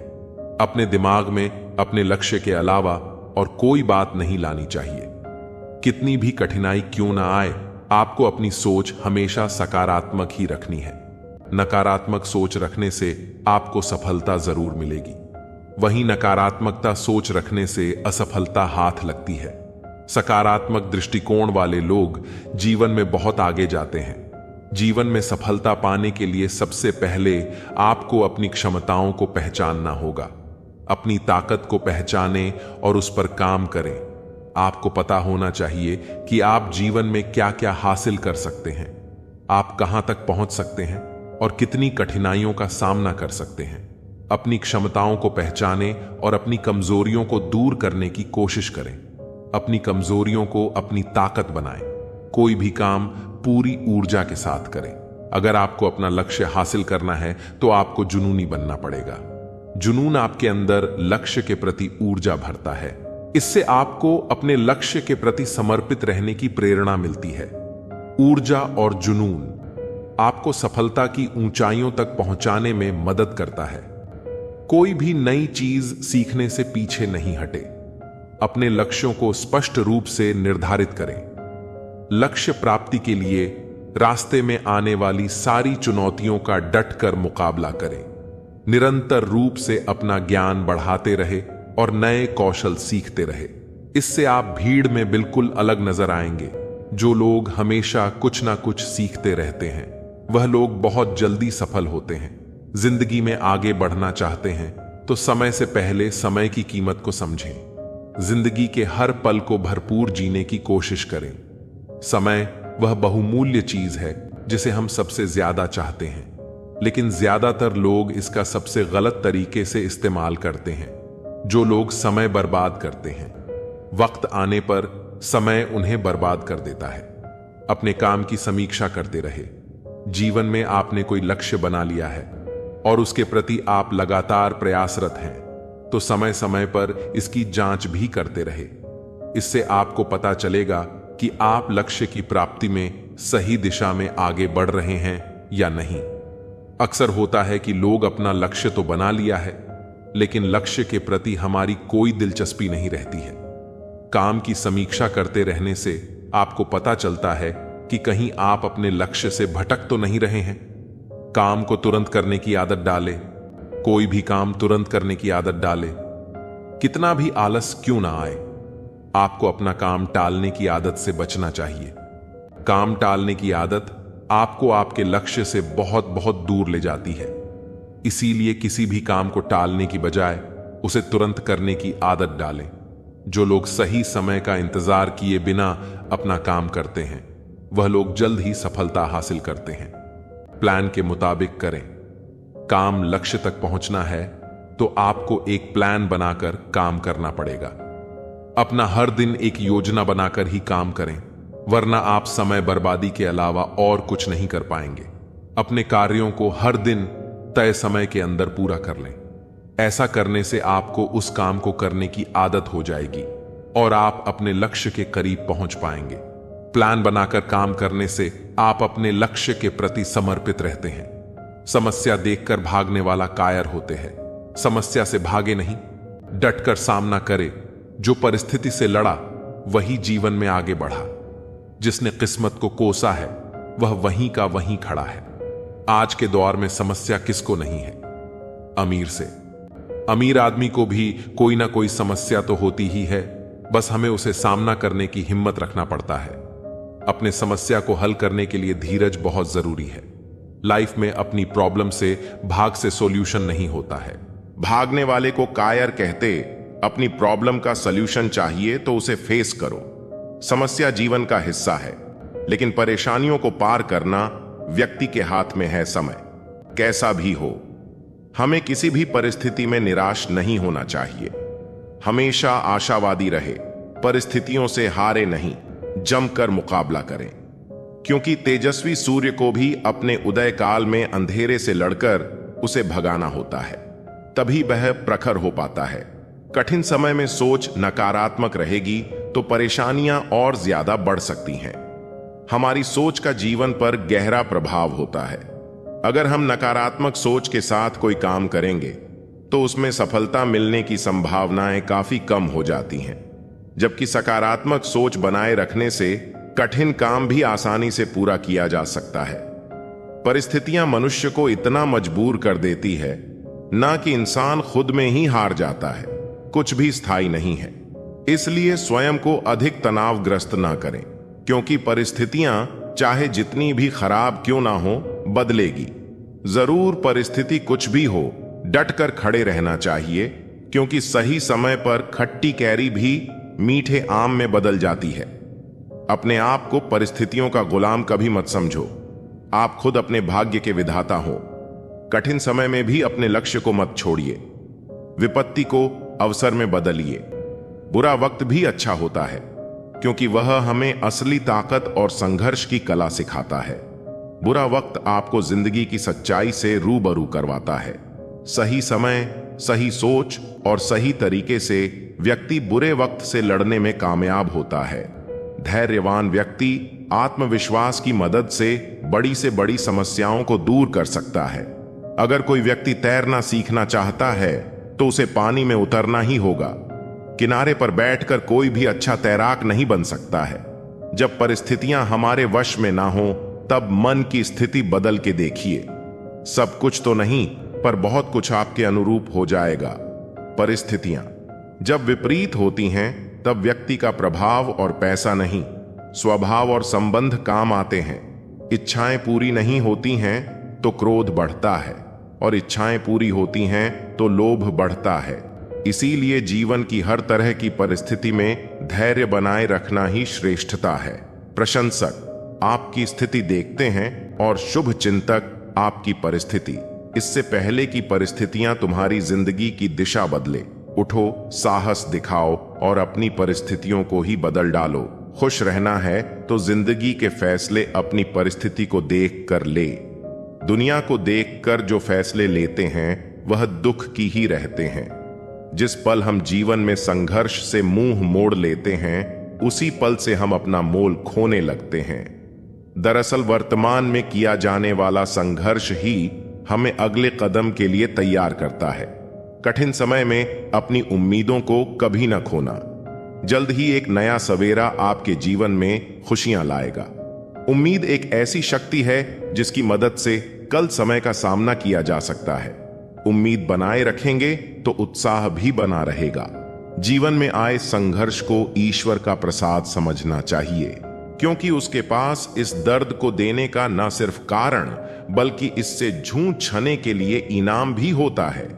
अपने दिमाग में अपने लक्ष्य के अलावा और कोई बात नहीं लानी चाहिए। कितनी भी कठिनाई क्यों ना आए, आपको अपनी सोच हमेशा सकारात्मक ही रखनी है। नकारात्मक सोच रखने से आपको सफलता जरूर मिलेगी, वहीं नकारात्मकता सोच रखने से असफलता हाथ लगती है। सकारात्मक दृष्टिकोण वाले लोग जीवन में बहुत आगे जाते हैं। जीवन में सफलता पाने के लिए सबसे पहले आपको अपनी क्षमताओं को पहचानना होगा। अपनी ताकत को पहचानें और उस पर काम करें। आपको पता होना चाहिए कि आप जीवन में क्या क्या हासिल कर सकते हैं, आप कहां तक पहुंच सकते हैं और कितनी कठिनाइयों का सामना कर सकते हैं। अपनी क्षमताओं को पहचानें और अपनी कमजोरियों को दूर करने की कोशिश करें। अपनी कमजोरियों को अपनी ताकत बनाएं। कोई भी काम पूरी ऊर्जा के साथ करें। अगर आपको अपना लक्ष्य हासिल करना है तो आपको जुनूनी बनना पड़ेगा। जुनून आपके अंदर लक्ष्य के प्रति ऊर्जा भरता है। इससे आपको अपने लक्ष्य के प्रति समर्पित रहने की प्रेरणा मिलती है। ऊर्जा और जुनून आपको सफलता की ऊंचाइयों तक पहुंचाने में मदद करता है। कोई भी नई चीज सीखने से पीछे नहीं हटे। अपने लक्ष्यों को स्पष्ट रूप से निर्धारित करें। लक्ष्य प्राप्ति के लिए रास्ते में आने वाली सारी चुनौतियों का डटकर मुकाबला करें। निरंतर रूप से अपना ज्ञान बढ़ाते रहे और नए कौशल सीखते रहे। इससे आप भीड़ में बिल्कुल अलग नजर आएंगे। जो लोग हमेशा कुछ ना कुछ सीखते रहते हैं वह लोग बहुत जल्दी सफल होते हैं। जिंदगी में आगे बढ़ना चाहते हैं तो समय से पहले समय की कीमत को समझें। जिंदगी के हर पल को भरपूर जीने की कोशिश करें। समय वह बहुमूल्य चीज है जिसे हम सबसे ज्यादा चाहते हैं, लेकिन ज्यादातर लोग इसका सबसे गलत तरीके से इस्तेमाल करते हैं। जो लोग समय बर्बाद करते हैं, वक्त आने पर समय उन्हें बर्बाद कर देता है। अपने काम की समीक्षा करते रहे। जीवन में आपने कोई लक्ष्य बना लिया है और उसके प्रति आप लगातार प्रयासरत हैं, तो समय समय पर इसकी जांच भी करते रहे। इससे आपको पता चलेगा कि आप लक्ष्य की प्राप्ति में सही दिशा में आगे बढ़ रहे हैं या नहीं। अक्सर होता है कि लोग अपना लक्ष्य तो बना लिया है, लेकिन लक्ष्य के प्रति हमारी कोई दिलचस्पी नहीं रहती है। काम की समीक्षा करते रहने से आपको पता चलता है कि कहीं आप अपने लक्ष्य से भटक तो नहीं रहे हैं। काम को तुरंत करने की आदत डालें। कोई भी काम तुरंत करने की आदत डालें। कितना भी आलस क्यों ना आए, आपको अपना काम टालने की आदत से बचना चाहिए। काम टालने की आदत आपको आपके लक्ष्य से बहुत बहुत दूर ले जाती है। इसीलिए किसी भी काम को टालने की बजाय उसे तुरंत करने की आदत डालें। जो लोग सही समय का इंतजार किए बिना अपना काम करते हैं वह लोग जल्द ही सफलता हासिल करते हैं। प्लान के मुताबिक करें। काम लक्ष्य तक पहुंचना है तो आपको एक प्लान बनाकर काम करना पड़ेगा। अपना हर दिन एक योजना बनाकर ही काम करें, वरना आप समय बर्बादी के अलावा और कुछ नहीं कर पाएंगे। अपने कार्यों को हर दिन तय समय के अंदर पूरा कर लें। ऐसा करने से आपको उस काम को करने की आदत हो जाएगी और आप अपने लक्ष्य के करीब पहुंच पाएंगे। प्लान बनाकर काम करने से आप अपने लक्ष्य के प्रति समर्पित रहते हैं। समस्या देखकर भागने वाला कायर होते हैं। समस्या से भागे नहीं, डटकर सामना करे। जो परिस्थिति से लड़ा वही जीवन में आगे बढ़ा। जिसने किस्मत को कोसा है वह वहीं का वहीं खड़ा है। आज के दौर में समस्या किसको नहीं है? अमीर से। अमीर आदमी को भी कोई ना कोई समस्या तो होती ही है, बस हमें उसे सामना करने की हिम्मत रखना पड़ता है। अपने समस्या को हल करने के लिए धीरज बहुत जरूरी है। लाइफ में अपनी प्रॉब्लम से भाग से सॉल्यूशन नहीं होता है। भागने वाले को कायर कहते। अपनी प्रॉब्लम का सॉल्यूशन चाहिए तो उसे फेस करो। समस्या जीवन का हिस्सा है, लेकिन परेशानियों को पार करना व्यक्ति के हाथ में है। समय कैसा भी हो, हमें किसी भी परिस्थिति में निराश नहीं होना चाहिए। हमेशा आशावादी रहे, परिस्थितियों से हारे नहीं, जमकर मुकाबला करें। क्योंकि तेजस्वी सूर्य को भी अपने उदय काल में अंधेरे से लड़कर उसे भगाना होता है, तभी वह प्रखर हो पाता है। कठिन समय में सोच नकारात्मक रहेगी तो परेशानियां और ज्यादा बढ़ सकती हैं। हमारी सोच का जीवन पर गहरा प्रभाव होता है। अगर हम नकारात्मक सोच के साथ कोई काम करेंगे तो उसमें सफलता मिलने की संभावनाएं काफी कम हो जाती हैं, जबकि सकारात्मक सोच बनाए रखने से कठिन काम भी आसानी से पूरा किया जा सकता है। परिस्थितियां मनुष्य को इतना मजबूर कर देती है ना कि इंसान खुद में ही हार जाता है। कुछ भी स्थायी नहीं है, इसलिए स्वयं को अधिक तनावग्रस्त ना करें, क्योंकि परिस्थितियां चाहे जितनी भी खराब क्यों ना हो बदलेगी। जरूर परिस्थिति कुछ भी हो, डटकर खड़े रहना चाहिए, क्योंकि सही समय पर खट्टी कैरी भी मीठे आम में बदल जाती है। अपने आप को परिस्थितियों का गुलाम कभी मत समझो। आप खुद अपने भाग्य के विधाता हो। कठिन समय में भी अपने लक्ष्य को मत छोड़िए। विपत्ति को अवसर में बदलिए। बुरा वक्त भी अच्छा होता है, क्योंकि वह हमें असली ताकत और संघर्ष की कला सिखाता है। बुरा वक्त आपको जिंदगी की सच्चाई से रूबरू करवाता है। सही समय, सही सोच और सही तरीके से व्यक्ति बुरे वक्त से लड़ने में कामयाब होता है। धैर्यवान व्यक्ति आत्मविश्वास की मदद से बड़ी समस्याओं को दूर कर सकता है। अगर कोई व्यक्ति तैरना सीखना चाहता है तो उसे पानी में उतरना ही होगा। किनारे पर बैठकर कोई भी अच्छा तैराक नहीं बन सकता है। जब परिस्थितियां हमारे वश में ना हो तब मन की स्थिति बदल के देखिए। सब कुछ तो नहीं, पर बहुत कुछ आपके अनुरूप हो जाएगा। परिस्थितियां जब विपरीत होती हैं तब व्यक्ति का प्रभाव और पैसा नहीं, स्वभाव और संबंध काम आते हैं। इच्छाएं पूरी नहीं होती हैं तो क्रोध बढ़ता है, और इच्छाएं पूरी होती हैं तो लोभ बढ़ता है। इसीलिए जीवन की हर तरह की परिस्थिति में धैर्य बनाए रखना ही श्रेष्ठता है। प्रशंसक आपकी स्थिति देखते हैं और शुभ चिंतक आपकी परिस्थिति। इससे पहले कि परिस्थितियां तुम्हारी जिंदगी की दिशा बदले, उठो, साहस दिखाओ और अपनी परिस्थितियों को ही बदल डालो। खुश रहना है तो जिंदगी के फैसले अपनी परिस्थिति को देख कर ले। दुनिया को देखकर जो फैसले लेते हैं वह दुख की ही रहते हैं। जिस पल हम जीवन में संघर्ष से मुंह मोड़ लेते हैं, उसी पल से हम अपना मोल खोने लगते हैं। दरअसल वर्तमान में किया जाने वाला संघर्ष ही हमें अगले कदम के लिए तैयार करता है। कठिन समय में अपनी उम्मीदों को कभी न खोना। जल्द ही एक नया सवेरा आपके जीवन में खुशियां लाएगा। उम्मीद एक ऐसी शक्ति है जिसकी मदद से कल समय का सामना किया जा सकता है। उम्मीद बनाए रखेंगे तो उत्साह भी बना रहेगा। जीवन में आए संघर्ष को ईश्वर का प्रसाद समझना चाहिए, क्योंकि उसके पास इस दर्द को देने का न सिर्फ कारण बल्कि इससे जूझने के लिए इनाम भी होता है।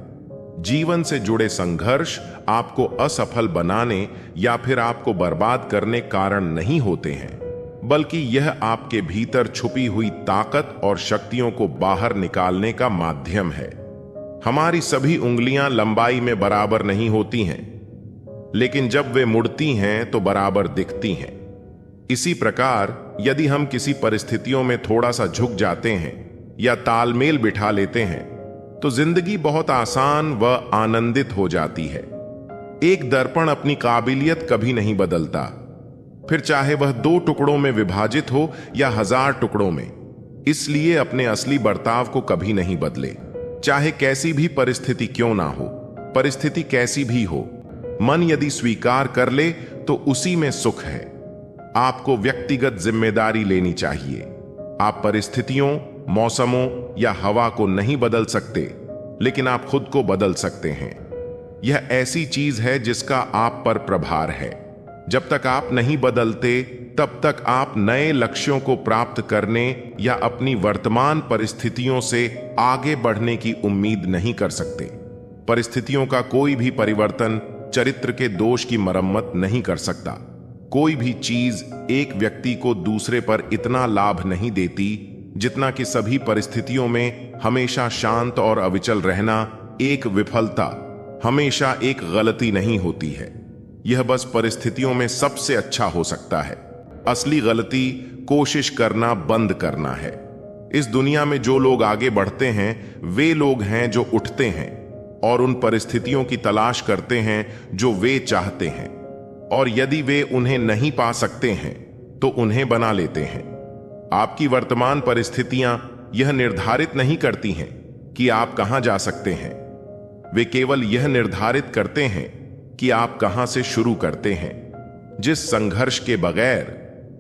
जीवन से जुड़े संघर्ष आपको असफल बनाने या फिर आपको बर्बाद करने कारण नहीं होते हैं, बल्कि यह आपके भीतर छुपी हुई ताकत और शक्तियों को बाहर निकालने का माध्यम है। हमारी सभी उंगलियां लंबाई में बराबर नहीं होती हैं, लेकिन जब वे मुड़ती हैं तो बराबर दिखती हैं। इसी प्रकार यदि हम किसी परिस्थितियों में थोड़ा सा झुक जाते हैं या तालमेल बिठा लेते हैं तो जिंदगी बहुत आसान व आनंदित हो जाती है। एक दर्पण अपनी काबिलियत कभी नहीं बदलता, फिर चाहे वह 2 टुकड़ों में विभाजित हो या 1000 टुकड़ों में। इसलिए अपने असली बर्ताव को कभी नहीं बदले, चाहे कैसी भी परिस्थिति क्यों ना हो, परिस्थिति कैसी भी हो। मन यदि स्वीकार कर ले तो उसी में सुख है। आपको व्यक्तिगत जिम्मेदारी लेनी चाहिए। आप परिस्थितियों, मौसमों या हवा को नहीं बदल सकते, लेकिन आप खुद को बदल सकते हैं। यह ऐसी चीज है जिसका आप पर प्रभार है। जब तक आप नहीं बदलते तब तक आप नए लक्ष्यों को प्राप्त करने या अपनी वर्तमान परिस्थितियों से आगे बढ़ने की उम्मीद नहीं कर सकते। परिस्थितियों का कोई भी परिवर्तन चरित्र के दोष की मरम्मत नहीं कर सकता। कोई भी चीज एक व्यक्ति को दूसरे पर इतना लाभ नहीं देती जितना कि सभी परिस्थितियों में हमेशा शांत और अविचल रहना। एक विफलता हमेशा एक गलती नहीं होती है, यह बस परिस्थितियों में सबसे अच्छा हो सकता है। असली गलती कोशिश करना बंद करना है। इस दुनिया में जो लोग आगे बढ़ते हैं वे लोग हैं जो उठते हैं और उन परिस्थितियों की तलाश करते हैं जो वे चाहते हैं, और यदि वे उन्हें नहीं पा सकते हैं तो उन्हें बना लेते हैं। आपकी वर्तमान परिस्थितियां यह निर्धारित नहीं करती हैं कि आप कहां जा सकते हैं, वे केवल यह निर्धारित करते हैं कि आप कहां से शुरू करते हैं। जिस संघर्ष के बगैर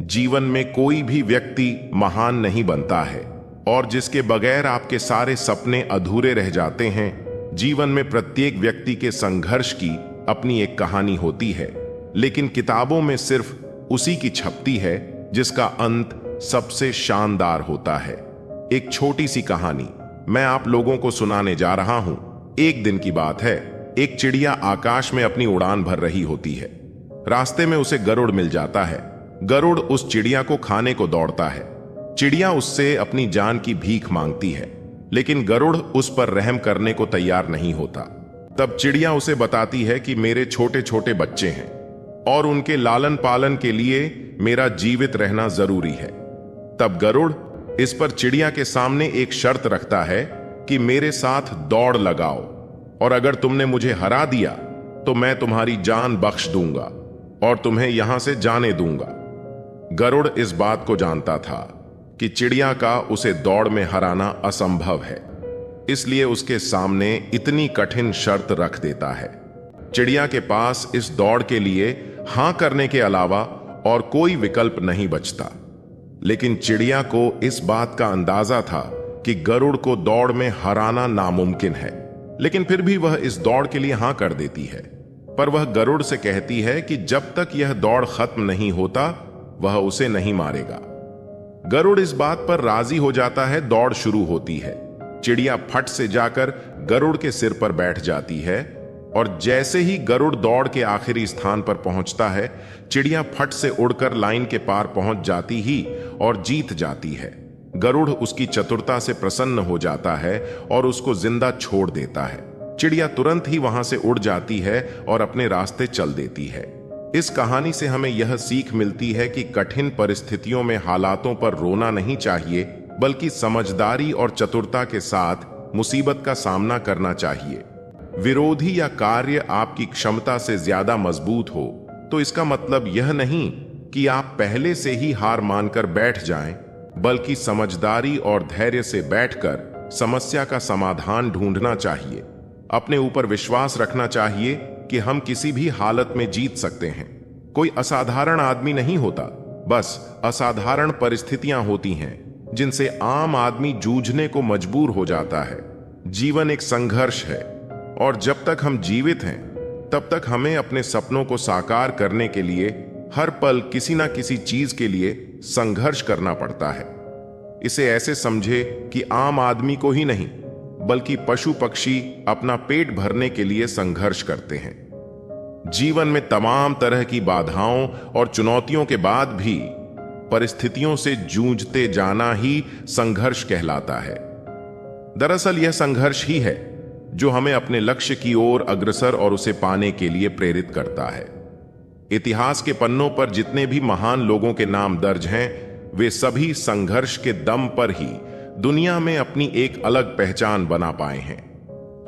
जीवन में कोई भी व्यक्ति महान नहीं बनता है और जिसके बगैर आपके सारे सपने अधूरे रह जाते हैं। जीवन में प्रत्येक व्यक्ति के संघर्ष की अपनी एक कहानी होती है, लेकिन किताबों में सिर्फ उसी की छपती है जिसका अंत सबसे शानदार होता है। एक छोटी सी कहानी मैं आप लोगों को सुनाने जा रहा हूं। एक दिन की बात है, एक चिड़िया आकाश में अपनी उड़ान भर रही होती है। रास्ते में उसे गरुड़ मिल जाता है। गरुड़ उस चिड़िया को खाने को दौड़ता है। चिड़िया उससे अपनी जान की भीख मांगती है, लेकिन गरुड़ उस पर रहम करने को तैयार नहीं होता। तब चिड़िया उसे बताती है कि मेरे छोटे छोटे बच्चे हैं और उनके लालन पालन के लिए मेरा जीवित रहना जरूरी है। तब गरुड़ इस पर चिड़िया के सामने एक शर्त रखता है कि मेरे साथ दौड़ लगाओ और अगर तुमने मुझे हरा दिया तो मैं तुम्हारी जान बख्श दूंगा और तुम्हें यहां से जाने दूंगा। गरुड़ इस बात को जानता था कि चिड़िया का उसे दौड़ में हराना असंभव है, इसलिए उसके सामने इतनी कठिन शर्त रख देता है। चिड़िया के पास इस दौड़ के लिए हां करने के अलावा और कोई विकल्प नहीं बचता। लेकिन चिड़िया को इस बात का अंदाजा था कि गरुड़ को दौड़ में हराना नामुमकिन है, लेकिन फिर भी वह इस दौड़ के लिए हां कर देती है। पर वह गरुड़ से कहती है कि जब तक यह दौड़ खत्म नहीं होता वह उसे नहीं मारेगा। गरुड़ इस बात पर राजी हो जाता है। दौड़ शुरू होती है। चिड़िया फट से जाकर गरुड़ के सिर पर बैठ जाती है और जैसे ही गरुड़ दौड़ के आखिरी स्थान पर पहुंचता है, चिड़िया फट से उड़कर लाइन के पार पहुंच जाती ही और जीत जाती है। गरुड़ उसकी चतुरता से प्रसन्न हो जाता है और उसको जिंदा छोड़ देता है। चिड़िया तुरंत ही वहां से उड़ जाती है और अपने रास्ते चल देती है। इस कहानी से हमें यह सीख मिलती है कि कठिन परिस्थितियों में हालातों पर रोना नहीं चाहिए, बल्कि समझदारी और चतुरता के साथ मुसीबत का सामना करना चाहिए। विरोधी या कार्य आपकी क्षमता से ज्यादा मजबूत हो तो इसका मतलब यह नहीं कि आप पहले से ही हार मानकर बैठ जाएं, बल्कि समझदारी और धैर्य से बैठकर समस्या का समाधान ढूंढना चाहिए। अपने ऊपर विश्वास रखना चाहिए कि हम किसी भी हालत में जीत सकते हैं। कोई असाधारण आदमी नहीं होता, बस असाधारण परिस्थितियां होती हैं जिनसे आम आदमी जूझने को मजबूर हो जाता है। जीवन एक संघर्ष है और जब तक हम जीवित हैं तब तक हमें अपने सपनों को साकार करने के लिए हर पल किसी ना किसी चीज के लिए संघर्ष करना पड़ता है। इसे ऐसे समझे कि आम आदमी को ही नहीं बल्कि पशु पक्षी अपना पेट भरने के लिए संघर्ष करते हैं। जीवन में तमाम तरह की बाधाओं और चुनौतियों के बाद भी परिस्थितियों से जूझते जाना ही संघर्ष कहलाता है। दरअसल यह संघर्ष ही है जो हमें अपने लक्ष्य की ओर अग्रसर और उसे पाने के लिए प्रेरित करता है। इतिहास के पन्नों पर जितने भी महान लोगों के नाम दर्ज हैं, वे सभी संघर्ष के दम पर ही दुनिया में अपनी एक अलग पहचान बना पाए हैं।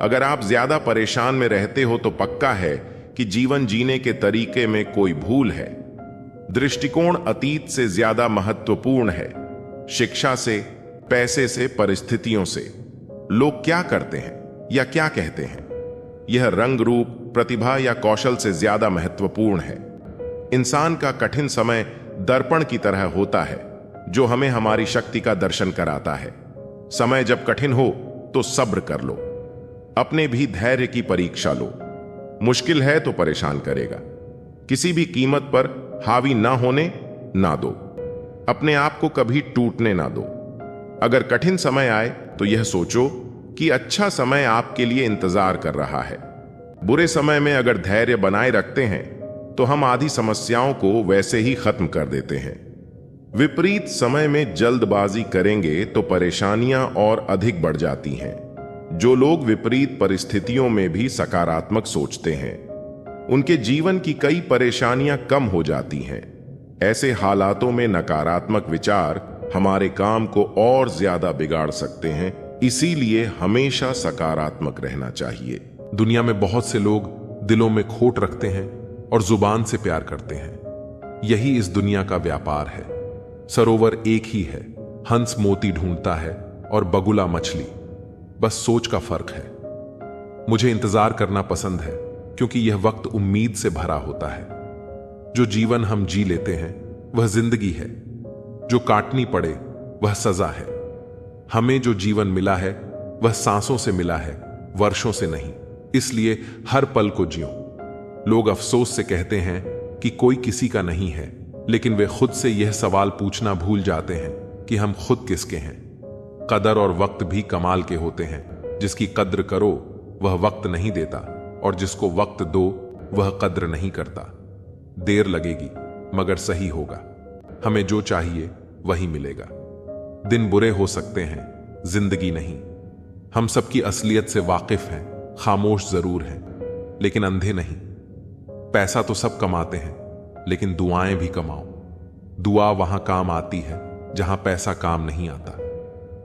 अगर आप ज्यादा परेशान में रहते हो तो पक्का है कि जीवन जीने के तरीके में कोई भूल है। दृष्टिकोण अतीत से ज्यादा महत्वपूर्ण है, शिक्षा से, पैसे से, परिस्थितियों से। लोग क्या करते हैं या क्या कहते हैं, यह रंग रूप, प्रतिभा या कौशल से ज्यादा महत्वपूर्ण है। इंसान का कठिन समय दर्पण की तरह होता है, जो हमें हमारी शक्ति का दर्शन कराता है। समय जब कठिन हो तो सब्र कर लो, अपने भी धैर्य की परीक्षा लो। मुश्किल है तो परेशान करेगा, किसी भी कीमत पर हावी ना होने ना दो, अपने आप को कभी टूटने ना दो। अगर कठिन समय आए तो यह सोचो कि अच्छा समय आपके लिए इंतजार कर रहा है। बुरे समय में अगर धैर्य बनाए रखते हैं तो हम आधी समस्याओं को वैसे ही खत्म कर देते हैं। विपरीत समय में जल्दबाजी करेंगे तो परेशानियां और अधिक बढ़ जाती हैं। जो लोग विपरीत परिस्थितियों में भी सकारात्मक सोचते हैं, उनके जीवन की कई परेशानियां कम हो जाती हैं। ऐसे हालातों में नकारात्मक विचार हमारे काम को और ज्यादा बिगाड़ सकते हैं, इसीलिए हमेशा सकारात्मक रहना चाहिए। दुनिया में बहुत से लोग दिलों में खोट रखते हैं और जुबान से प्यार करते हैं। यही इस दुनिया का व्यापार है। सरोवर एक ही है, हंस मोती ढूंढता है और बगुला मछली, बस सोच का फर्क है। मुझे इंतजार करना पसंद है क्योंकि यह वक्त उम्मीद से भरा होता है। जो जीवन हम जी लेते हैं वह जिंदगी है, जो काटनी पड़े वह सजा है। हमें जो जीवन मिला है वह सांसों से मिला है, वर्षों से नहीं। इसलिए हर पल को जियो। लोग अफसोस से कहते हैं कि कोई किसी का नहीं है, लेकिन वे खुद से यह सवाल पूछना भूल जाते हैं कि हम खुद किसके हैं। कदर और वक्त भी कमाल के होते हैं। जिसकी कद्र करो वह वक्त नहीं देता, और जिसको वक्त दो वह कद्र नहीं करता। देर लगेगी मगर सही होगा। हमें जो चाहिए वही मिलेगा। दिन बुरे हो सकते हैं, जिंदगी नहीं। हम सबकी असलियत से वाकिफ हैं, खामोश जरूर हैं लेकिन अंधे नहीं। पैसा तो सब कमाते हैं, लेकिन दुआएं भी कमाओ। दुआ वहां काम आती है जहां पैसा काम नहीं आता।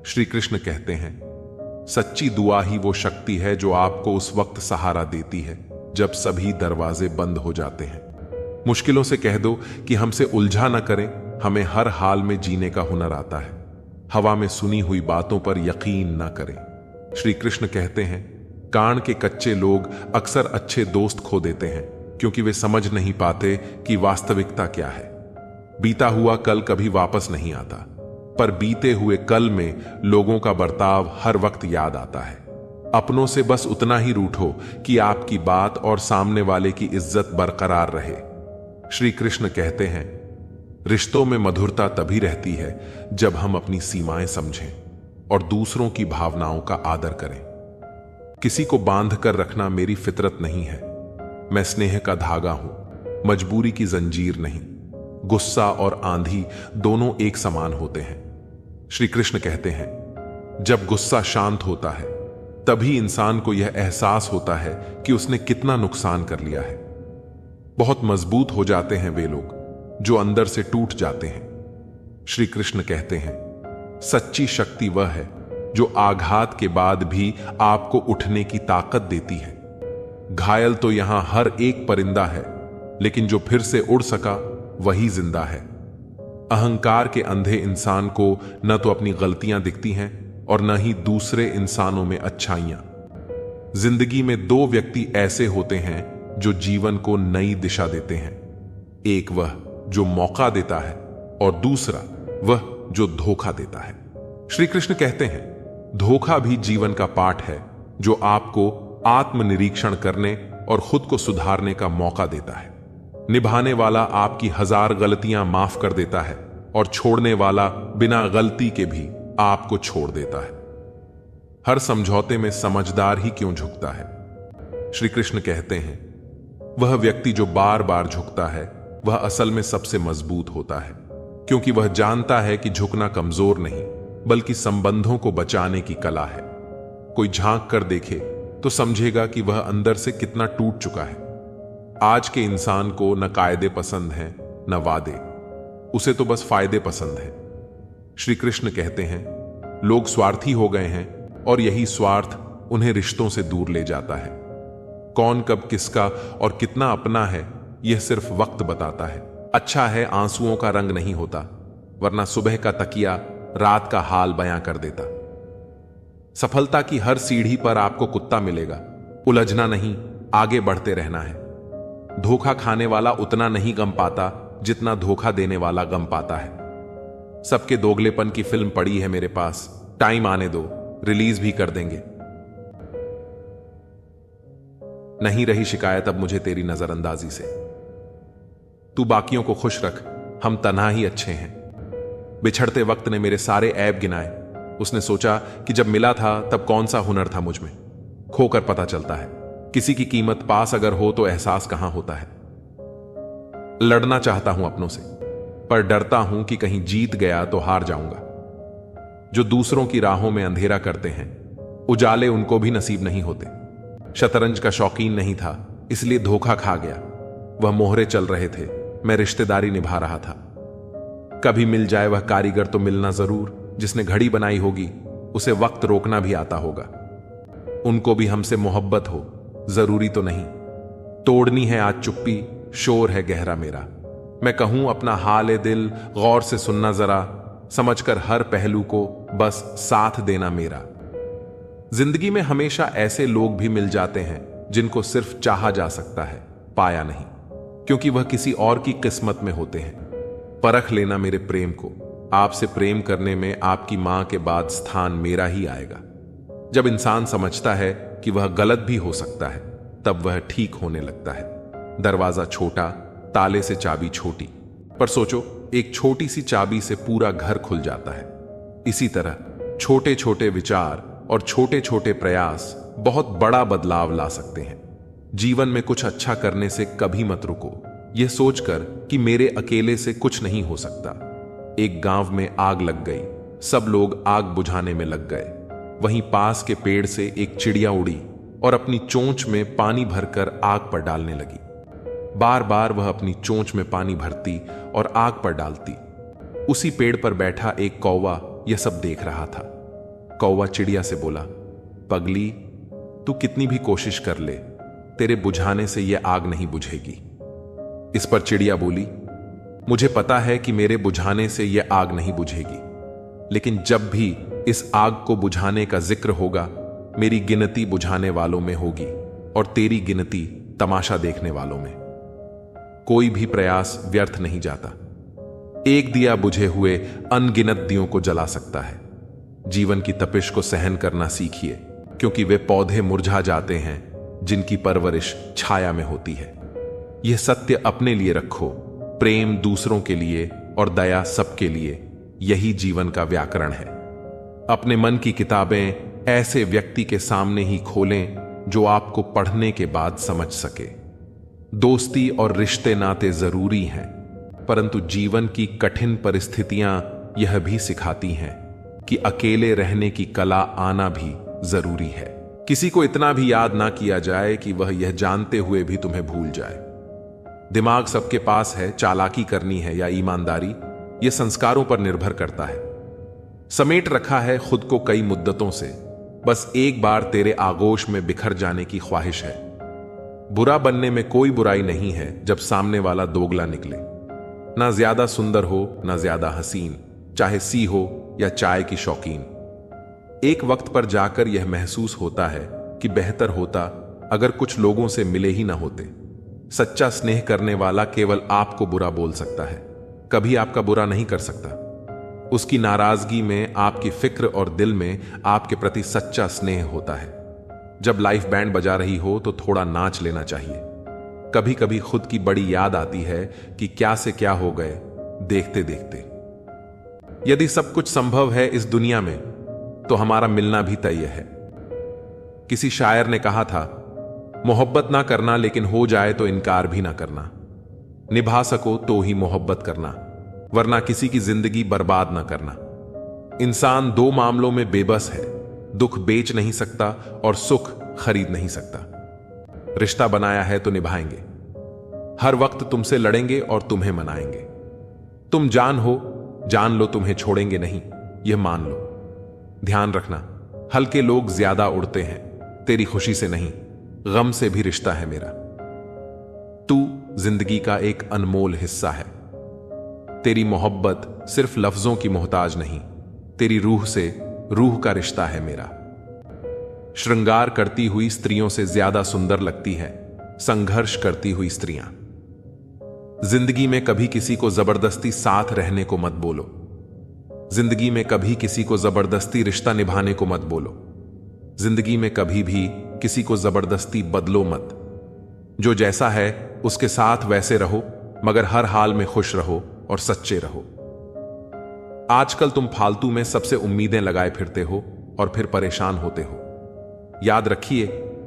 श्री कृष्ण कहते हैं, सच्ची दुआ ही वो शक्ति है जो आपको उस वक्त सहारा देती है जब सभी दरवाजे बंद हो जाते हैं। मुश्किलों से कह दो कि हमसे उलझा न करें, हमें हर हाल में जीने का हुनर आता है। हवा में सुनी हुई बातों पर यकीन न करें। श्री कृष्ण कहते हैं, कान के कच्चे लोग अक्सर अच्छे दोस्त खो देते हैं क्योंकि वे समझ नहीं पाते कि वास्तविकता क्या है। बीता हुआ कल कभी वापस नहीं आता, पर बीते हुए कल में लोगों का बर्ताव हर वक्त याद आता है। अपनों से बस उतना ही रूठो कि आपकी बात और सामने वाले की इज्जत बरकरार रहे। श्री कृष्ण कहते हैं, रिश्तों में मधुरता तभी रहती है जब हम अपनी सीमाएं समझें और दूसरों की भावनाओं का आदर करें। किसी को बांध कर रखना मेरी फितरत नहीं है। मैं स्नेह का धागा हूं, मजबूरी की जंजीर नहीं। गुस्सा और आंधी दोनों एक समान होते हैं। श्री कृष्ण कहते हैं, जब गुस्सा शांत होता है तभी इंसान को यह एहसास होता है कि उसने कितना नुकसान कर लिया है। बहुत मजबूत हो जाते हैं वे लोग जो अंदर से टूट जाते हैं। श्री कृष्ण कहते हैं, सच्ची शक्ति वह है जो आघात के बाद भी आपको उठने की ताकत देती है। घायल तो यहां हर एक परिंदा है, लेकिन जो फिर से उड़ सका वही जिंदा है। अहंकार के अंधे इंसान को न तो अपनी गलतियां दिखती हैं और न ही दूसरे इंसानों में अच्छाइयां। जिंदगी में दो व्यक्ति ऐसे होते हैं जो जीवन को नई दिशा देते हैं। एक वह जो मौका देता है और दूसरा वह जो धोखा देता है। श्री कृष्ण कहते हैं, धोखा भी जीवन का पाठ है जो आपको आत्मनिरीक्षण करने और खुद को सुधारने का मौका देता है। निभाने वाला आपकी 1000 गलतियां माफ कर देता है और छोड़ने वाला बिना गलती के भी आपको छोड़ देता है। हर समझौते में समझदार ही क्यों झुकता है? श्री कृष्ण कहते हैं, वह व्यक्ति जो बार बार झुकता है वह असल में सबसे मजबूत होता है, क्योंकि वह जानता है कि झुकना कमजोर नहीं बल्कि संबंधों को बचाने की कला है। कोई झांक कर देखे तो समझेगा कि वह अंदर से कितना टूट चुका है। आज के इंसान को न कायदे पसंद हैं न वादे, उसे तो बस फायदे पसंद है। श्री कृष्ण कहते हैं, लोग स्वार्थी हो गए हैं और यही स्वार्थ उन्हें रिश्तों से दूर ले जाता है। कौन कब किसका और कितना अपना है, यह सिर्फ वक्त बताता है। अच्छा है आंसुओं का रंग नहीं होता, वरना सुबह का तकिया रात का हाल बयां कर देता। सफलता की हर सीढ़ी पर आपको कुत्ता मिलेगा, उलझना नहीं, आगे बढ़ते रहना है। धोखा खाने वाला उतना नहीं गम पाता जितना धोखा देने वाला गम पाता है। सबके दोगलेपन की फिल्म पड़ी है मेरे पास, टाइम आने दो, रिलीज भी कर देंगे। नहीं रही शिकायत अब मुझे तेरी नजरअंदाजी से। तू बाकियों को खुश रख, हम तन्हा ही अच्छे हैं। बिछड़ते वक्त ने मेरे सारे ऐब गिनाए। उसने सोचा कि जब मिला था तब कौन सा हुनर था मुझ में। खोकर पता चलता है किसी की कीमत पास अगर हो तो एहसास कहां होता है। लड़ना चाहता हूं अपनों से, पर डरता हूं कि कहीं जीत गया तो हार जाऊंगा। जो दूसरों की राहों में अंधेरा करते हैं, उजाले उनको भी नसीब नहीं होते। शतरंज का शौकीन नहीं था, इसलिए धोखा खा गया। वह मोहरे चल रहे थे, मैं रिश्तेदारी निभा रहा था। कभी मिल जाए वह कारीगर तो मिलना जरूर, जिसने घड़ी बनाई होगी उसे वक्त रोकना भी आता होगा। उनको भी हमसे मोहब्बत हो, जरूरी तो नहीं। तोड़नी है आज चुप्पी, शोर है गहरा मेरा। मैं कहूं अपना हाल ए दिल, गौर से सुनना जरा, समझकर हर पहलू को बस साथ देना मेरा। जिंदगी में हमेशा ऐसे लोग भी मिल जाते हैं जिनको सिर्फ चाहा जा सकता है, पाया नहीं, क्योंकि वह किसी और की किस्मत में होते हैं। परख लेना मेरे प्रेम को, आपसे प्रेम करने में आपकी मां के बाद स्थान मेरा ही आएगा। जब इंसान समझता है कि वह गलत भी हो सकता है, तब वह ठीक होने लगता है। दरवाजा छोटा, ताले से चाबी छोटी, पर सोचो एक छोटी सी चाबी से पूरा घर खुल जाता है। इसी तरह छोटे छोटे विचार और छोटे छोटे प्रयास बहुत बड़ा बदलाव ला सकते हैं। जीवन में कुछ अच्छा करने से कभी मत रुको, यह सोचकर कि मेरे अकेले से कुछ नहीं हो सकता। एक गांव में आग लग गई, सब लोग आग बुझाने में लग गए। वहीं पास के पेड़ से एक चिड़िया उड़ी और अपनी चोंच में पानी भरकर आग पर डालने लगी। बार बार वह अपनी चोंच में पानी भरती और आग पर डालती। उसी पेड़ पर बैठा एक कौवा यह सब देख रहा था। कौवा चिड़िया से बोला, पगली, तू कितनी भी कोशिश कर ले, तेरे बुझाने से यह आग नहीं बुझेगी। इस पर चिड़िया बोली, मुझे पता है कि मेरे बुझाने से यह आग नहीं बुझेगी, लेकिन जब भी इस आग को बुझाने का जिक्र होगा, मेरी गिनती बुझाने वालों में होगी और तेरी गिनती तमाशा देखने वालों में। कोई भी प्रयास व्यर्थ नहीं जाता। एक दिया बुझे हुए अनगिनत दियों को जला सकता है। जीवन की तपिश को सहन करना सीखिए, क्योंकि वे पौधे मुरझा जाते हैं जिनकी परवरिश छाया में होती है। यह सत्य अपने लिए रखो, प्रेम दूसरों के लिए और दया सबके लिए। यही जीवन का व्याकरण है। अपने मन की किताबें ऐसे व्यक्ति के सामने ही खोलें जो आपको पढ़ने के बाद समझ सके। दोस्ती और रिश्ते नाते जरूरी हैं, परंतु जीवन की कठिन परिस्थितियां यह भी सिखाती हैं कि अकेले रहने की कला आना भी जरूरी है। किसी को इतना भी याद ना किया जाए कि वह यह जानते हुए भी तुम्हें भूल जाए। दिमाग सबके पास है, चालाकी करनी है या ईमानदारी, यह संस्कारों पर निर्भर करता है। समेट रखा है खुद को कई मुद्दतों से, बस एक बार तेरे आगोश में बिखर जाने की ख्वाहिश है। बुरा बनने में कोई बुराई नहीं है जब सामने वाला दोगला निकले। ना ज्यादा सुंदर हो ना ज्यादा हसीन, चाहे सी हो या चाय की शौकीन। एक वक्त पर जाकर यह महसूस होता है कि बेहतर होता अगर कुछ लोगों से मिले ही ना होते। सच्चा स्नेह करने वाला केवल आपको बुरा बोल सकता है, कभी आपका बुरा नहीं कर सकता। उसकी नाराजगी में आपकी फिक्र और दिल में आपके प्रति सच्चा स्नेह होता है। जब लाइफ बैंड बजा रही हो तो थोड़ा नाच लेना चाहिए। कभी कभी खुद की बड़ी याद आती है कि क्या से क्या हो गए देखते देखते। यदि सब कुछ संभव है इस दुनिया में, तो हमारा मिलना भी तय है। किसी शायर ने कहा था, मोहब्बत ना करना लेकिन हो जाए तो इनकार भी ना करना। निभा सको तो ही मोहब्बत करना, वरना किसी की जिंदगी बर्बाद ना करना। इंसान दो मामलों में बेबस है, दुख बेच नहीं सकता और सुख खरीद नहीं सकता। रिश्ता बनाया है तो निभाएंगे। हर वक्त तुमसे लड़ेंगे और तुम्हें मनाएंगे। तुम जान लो तुम्हें छोड़ेंगे नहीं, यह मान लो। ध्यान रखना, हल्के लोग ज्यादा उड़ते हैं, तेरी खुशी से नहीं, गम से भी रिश्ता है मेरा। तू जिंदगी का एक अनमोल हिस्सा है। तेरी मोहब्बत सिर्फ लफ्जों की मोहताज नहीं, तेरी रूह से रूह का रिश्ता है मेरा। श्रृंगार करती हुई स्त्रियों से ज्यादा सुंदर लगती है संघर्ष करती हुई स्त्रियां। जिंदगी में कभी किसी को जबरदस्ती साथ रहने को मत बोलो। जिंदगी में कभी किसी को जबरदस्ती रिश्ता निभाने को मत बोलो। जिंदगी में कभी भी किसी को जबरदस्ती बदलो मत। जो जैसा है उसके साथ वैसे रहो, मगर हर हाल में खुश रहो और सच्चे रहो। आजकल तुम फालतू में सबसे उम्मीदें लगाए फिरते हो और फिर परेशान होते हो। याद रखिए,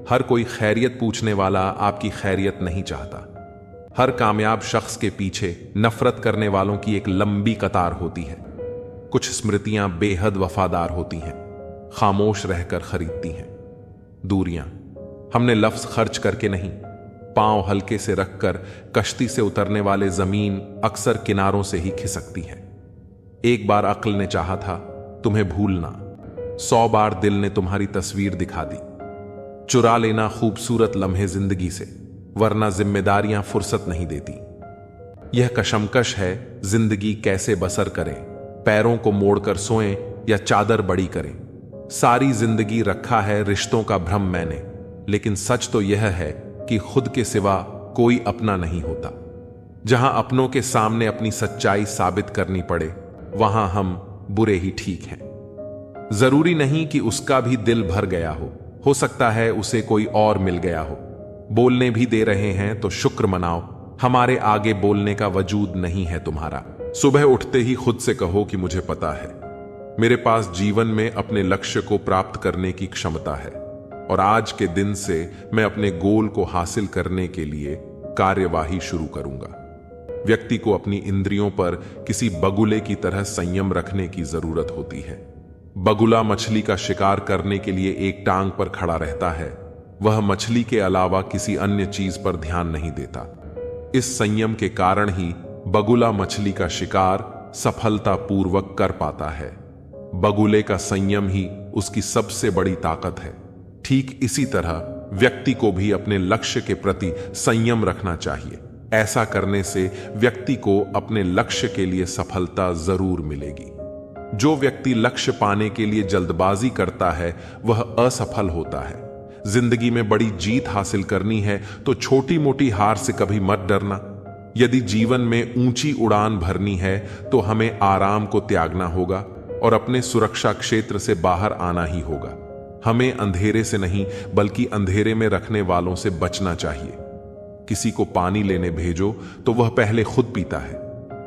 हर कोई खैरियत पूछने वाला आपकी खैरियत नहीं चाहता। हर कामयाब शख्स के पीछे नफरत करने वालों की एक लंबी कतार होती है। कुछ स्मृतियां बेहद वफादार होती हैं, खामोश रहकर खरीदती हैं। दूरियां हमने लफ्ज खर्च करके नहीं, पांव हल्के से रखकर कश्ती से उतरने वाले जमीन अक्सर किनारों से ही खिसकती है। एक बार अक्ल ने चाहा था तुम्हें भूलना, 100 बार दिल ने तुम्हारी तस्वीर दिखा दी। चुरा लेना खूबसूरत लम्हे जिंदगी से, वरना जिम्मेदारियां फुर्सत नहीं देती। यह कशमकश है जिंदगी कैसे बसर करें, पैरों को मोड़कर सोएं या चादर बड़ी करें। सारी जिंदगी रखा है रिश्तों का भ्रम मैंने, लेकिन सच तो यह है कि खुद के सिवा कोई अपना नहीं होता। जहां अपनों के सामने अपनी सच्चाई साबित करनी पड़े, वहां हम बुरे ही ठीक हैं। जरूरी नहीं कि उसका भी दिल भर गया हो सकता है उसे कोई और मिल गया हो। बोलने भी दे रहे हैं तो शुक्र मनाओ, हमारे आगे बोलने का वजूद नहीं है तुम्हारा। सुबह उठते ही खुद से कहो कि मुझे पता है मेरे पास जीवन में अपने लक्ष्य को प्राप्त करने की क्षमता है, और आज के दिन से मैं अपने गोल को हासिल करने के लिए कार्यवाही शुरू करूंगा। व्यक्ति को अपनी इंद्रियों पर किसी बगुले की तरह संयम रखने की जरूरत होती है। बगुला मछली का शिकार करने के लिए एक टांग पर खड़ा रहता है, वह मछली के अलावा किसी अन्य चीज पर ध्यान नहीं देता। इस संयम के कारण ही बगुला मछली का शिकार सफलतापूर्वक कर पाता है। बगुले का संयम ही उसकी सबसे बड़ी ताकत है। ठीक इसी तरह व्यक्ति को भी अपने लक्ष्य के प्रति संयम रखना चाहिए। ऐसा करने से व्यक्ति को अपने लक्ष्य के लिए सफलता जरूर मिलेगी। जो व्यक्ति लक्ष्य पाने के लिए जल्दबाजी करता है वह असफल होता है। जिंदगी में बड़ी जीत हासिल करनी है तो छोटी मोटी हार से कभी मत डरना। यदि जीवन में ऊंची उड़ान भरनी है तो हमें आराम को त्यागना होगा और अपने सुरक्षा क्षेत्र से बाहर आना ही होगा। हमें अंधेरे से नहीं बल्कि अंधेरे में रखने वालों से बचना चाहिए। किसी को पानी लेने भेजो तो वह पहले खुद पीता है।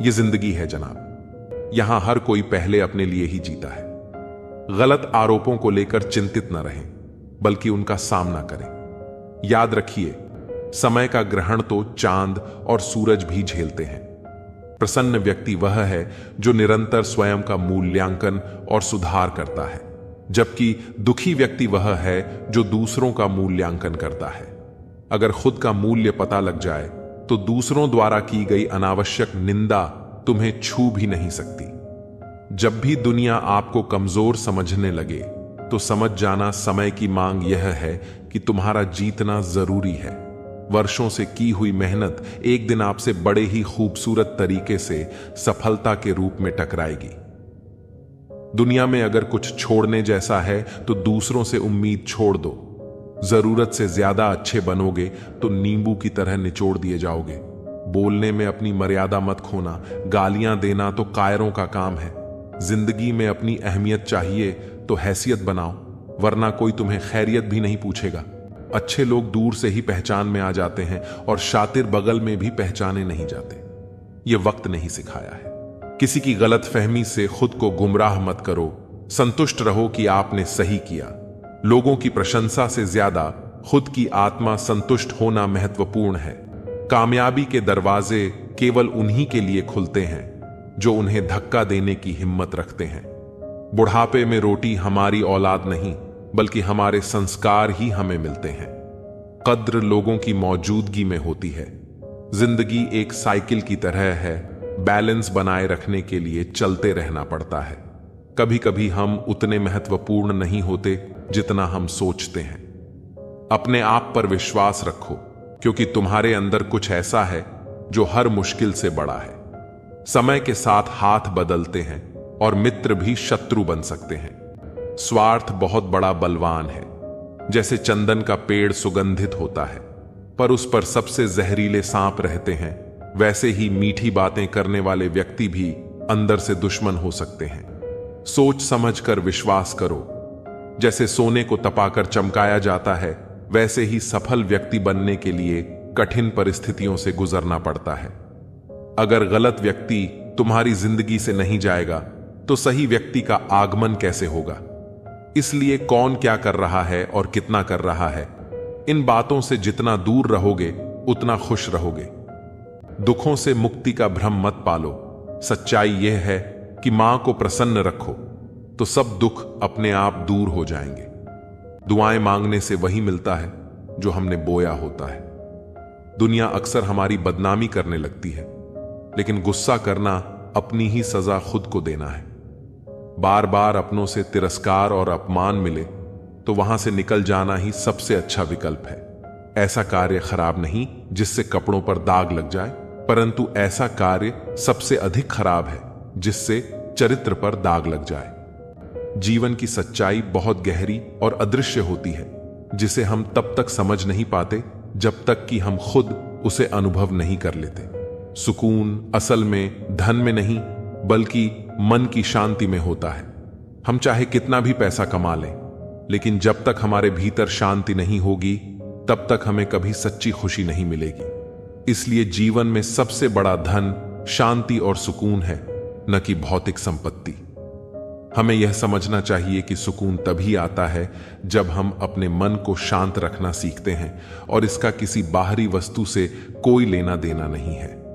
यह जिंदगी है जनाब, यहां हर कोई पहले अपने लिए ही जीता है। गलत आरोपों को लेकर चिंतित न रहें, बल्कि उनका सामना करें। याद रखिए, समय का ग्रहण तो चांद और सूरज भी झेलते हैं। प्रसन्न व्यक्ति वह है जो निरंतर स्वयं का मूल्यांकन और सुधार करता है, जबकि दुखी व्यक्ति वह है जो दूसरों का मूल्यांकन करता है। अगर खुद का मूल्य पता लग जाए तो दूसरों द्वारा की गई अनावश्यक निंदा तुम्हें छू भी नहीं सकती। जब भी दुनिया आपको कमजोर समझने लगे तो समझ जाना समय की मांग यह है कि तुम्हारा जीतना जरूरी है। वर्षों से की हुई मेहनत एक दिन आपसे बड़े ही खूबसूरत तरीके से सफलता के रूप में टकराएगी। दुनिया में अगर कुछ छोड़ने जैसा है तो दूसरों से उम्मीद छोड़ दो। जरूरत से ज्यादा अच्छे बनोगे तो नींबू की तरह निचोड़ दिए जाओगे। बोलने में अपनी मर्यादा मत खोना, गालियां देना तो कायरों का काम है। जिंदगी में अपनी अहमियत चाहिए तो हैसियत बनाओ, वरना कोई तुम्हें खैरियत भी नहीं पूछेगा। अच्छे लोग दूर से ही पहचान में आ जाते हैं और शातिर बगल में भी पहचाने नहीं जाते। ये वक्त नहीं सिखाया है। किसी की गलत फहमी से खुद को गुमराह मत करो। संतुष्ट रहो कि आपने सही किया। लोगों की प्रशंसा से ज्यादा खुद की आत्मा संतुष्ट होना महत्वपूर्ण है। कामयाबी के दरवाजे केवल उन्हीं के लिए खुलते हैं जो उन्हें धक्का देने की हिम्मत रखते हैं। बुढ़ापे में रोटी हमारी औलाद नहीं बल्कि हमारे संस्कार ही हमें मिलते हैं। कद्र लोगों की मौजूदगी में होती है। जिंदगी एक साइकिल की तरह है, बैलेंस बनाए रखने के लिए चलते रहना पड़ता है। कभी कभी हम उतने महत्वपूर्ण नहीं होते जितना हम सोचते हैं। अपने आप पर विश्वास रखो, क्योंकि तुम्हारे अंदर कुछ ऐसा है जो हर मुश्किल से बड़ा है। समय के साथ हाथ बदलते हैं और मित्र भी शत्रु बन सकते हैं। स्वार्थ बहुत बड़ा बलवान है। जैसे चंदन का पेड़ सुगंधित होता है, पर उस पर सबसे जहरीले सांप रहते हैं, वैसे ही मीठी बातें करने वाले व्यक्ति भी अंदर से दुश्मन हो सकते हैं। सोच समझकर विश्वास करो। जैसे सोने को तपाकर चमकाया जाता है, वैसे ही सफल व्यक्ति बनने के लिए कठिन परिस्थितियों से गुजरना पड़ता है। अगर गलत व्यक्ति तुम्हारी जिंदगी से नहीं जाएगा तो सही व्यक्ति का आगमन कैसे होगा? इसलिए कौन क्या कर रहा है और कितना कर रहा है, इन बातों से जितना दूर रहोगे उतना खुश रहोगे। दुखों से मुक्ति का भ्रम मत पालो। सच्चाई यह है कि मां को प्रसन्न रखो तो सब दुख अपने आप दूर हो जाएंगे। दुआएं मांगने से वही मिलता है जो हमने बोया होता है। दुनिया अक्सर हमारी बदनामी करने लगती है, लेकिन गुस्सा करना अपनी ही सजा खुद को देना है। बार बार अपनों से तिरस्कार और अपमान मिले तो वहां से निकल जाना ही सबसे अच्छा विकल्प है। ऐसा कार्य खराब नहीं जिससे कपड़ों पर दाग लग जाए, परंतु ऐसा कार्य सबसे अधिक खराब है जिससे चरित्र पर दाग लग जाए। जीवन की सच्चाई बहुत गहरी और अदृश्य होती है, जिसे हम तब तक समझ नहीं पाते जब तक कि हम खुद उसे अनुभव नहीं कर लेते। सुकून असल में धन में नहीं, बल्कि मन की शांति में होता है। हम चाहे कितना भी पैसा कमा लें, लेकिन जब तक हमारे भीतर शांति नहीं होगी, तब तक हमें कभी सच्ची खुशी नहीं मिलेगी। इसलिए जीवन में सबसे बड़ा धन शांति और सुकून है, न कि भौतिक संपत्ति। हमें यह समझना चाहिए कि सुकून तभी आता है जब हम अपने मन को शांत रखना सीखते हैं और इसका किसी बाहरी वस्तु से कोई लेना देना नहीं है।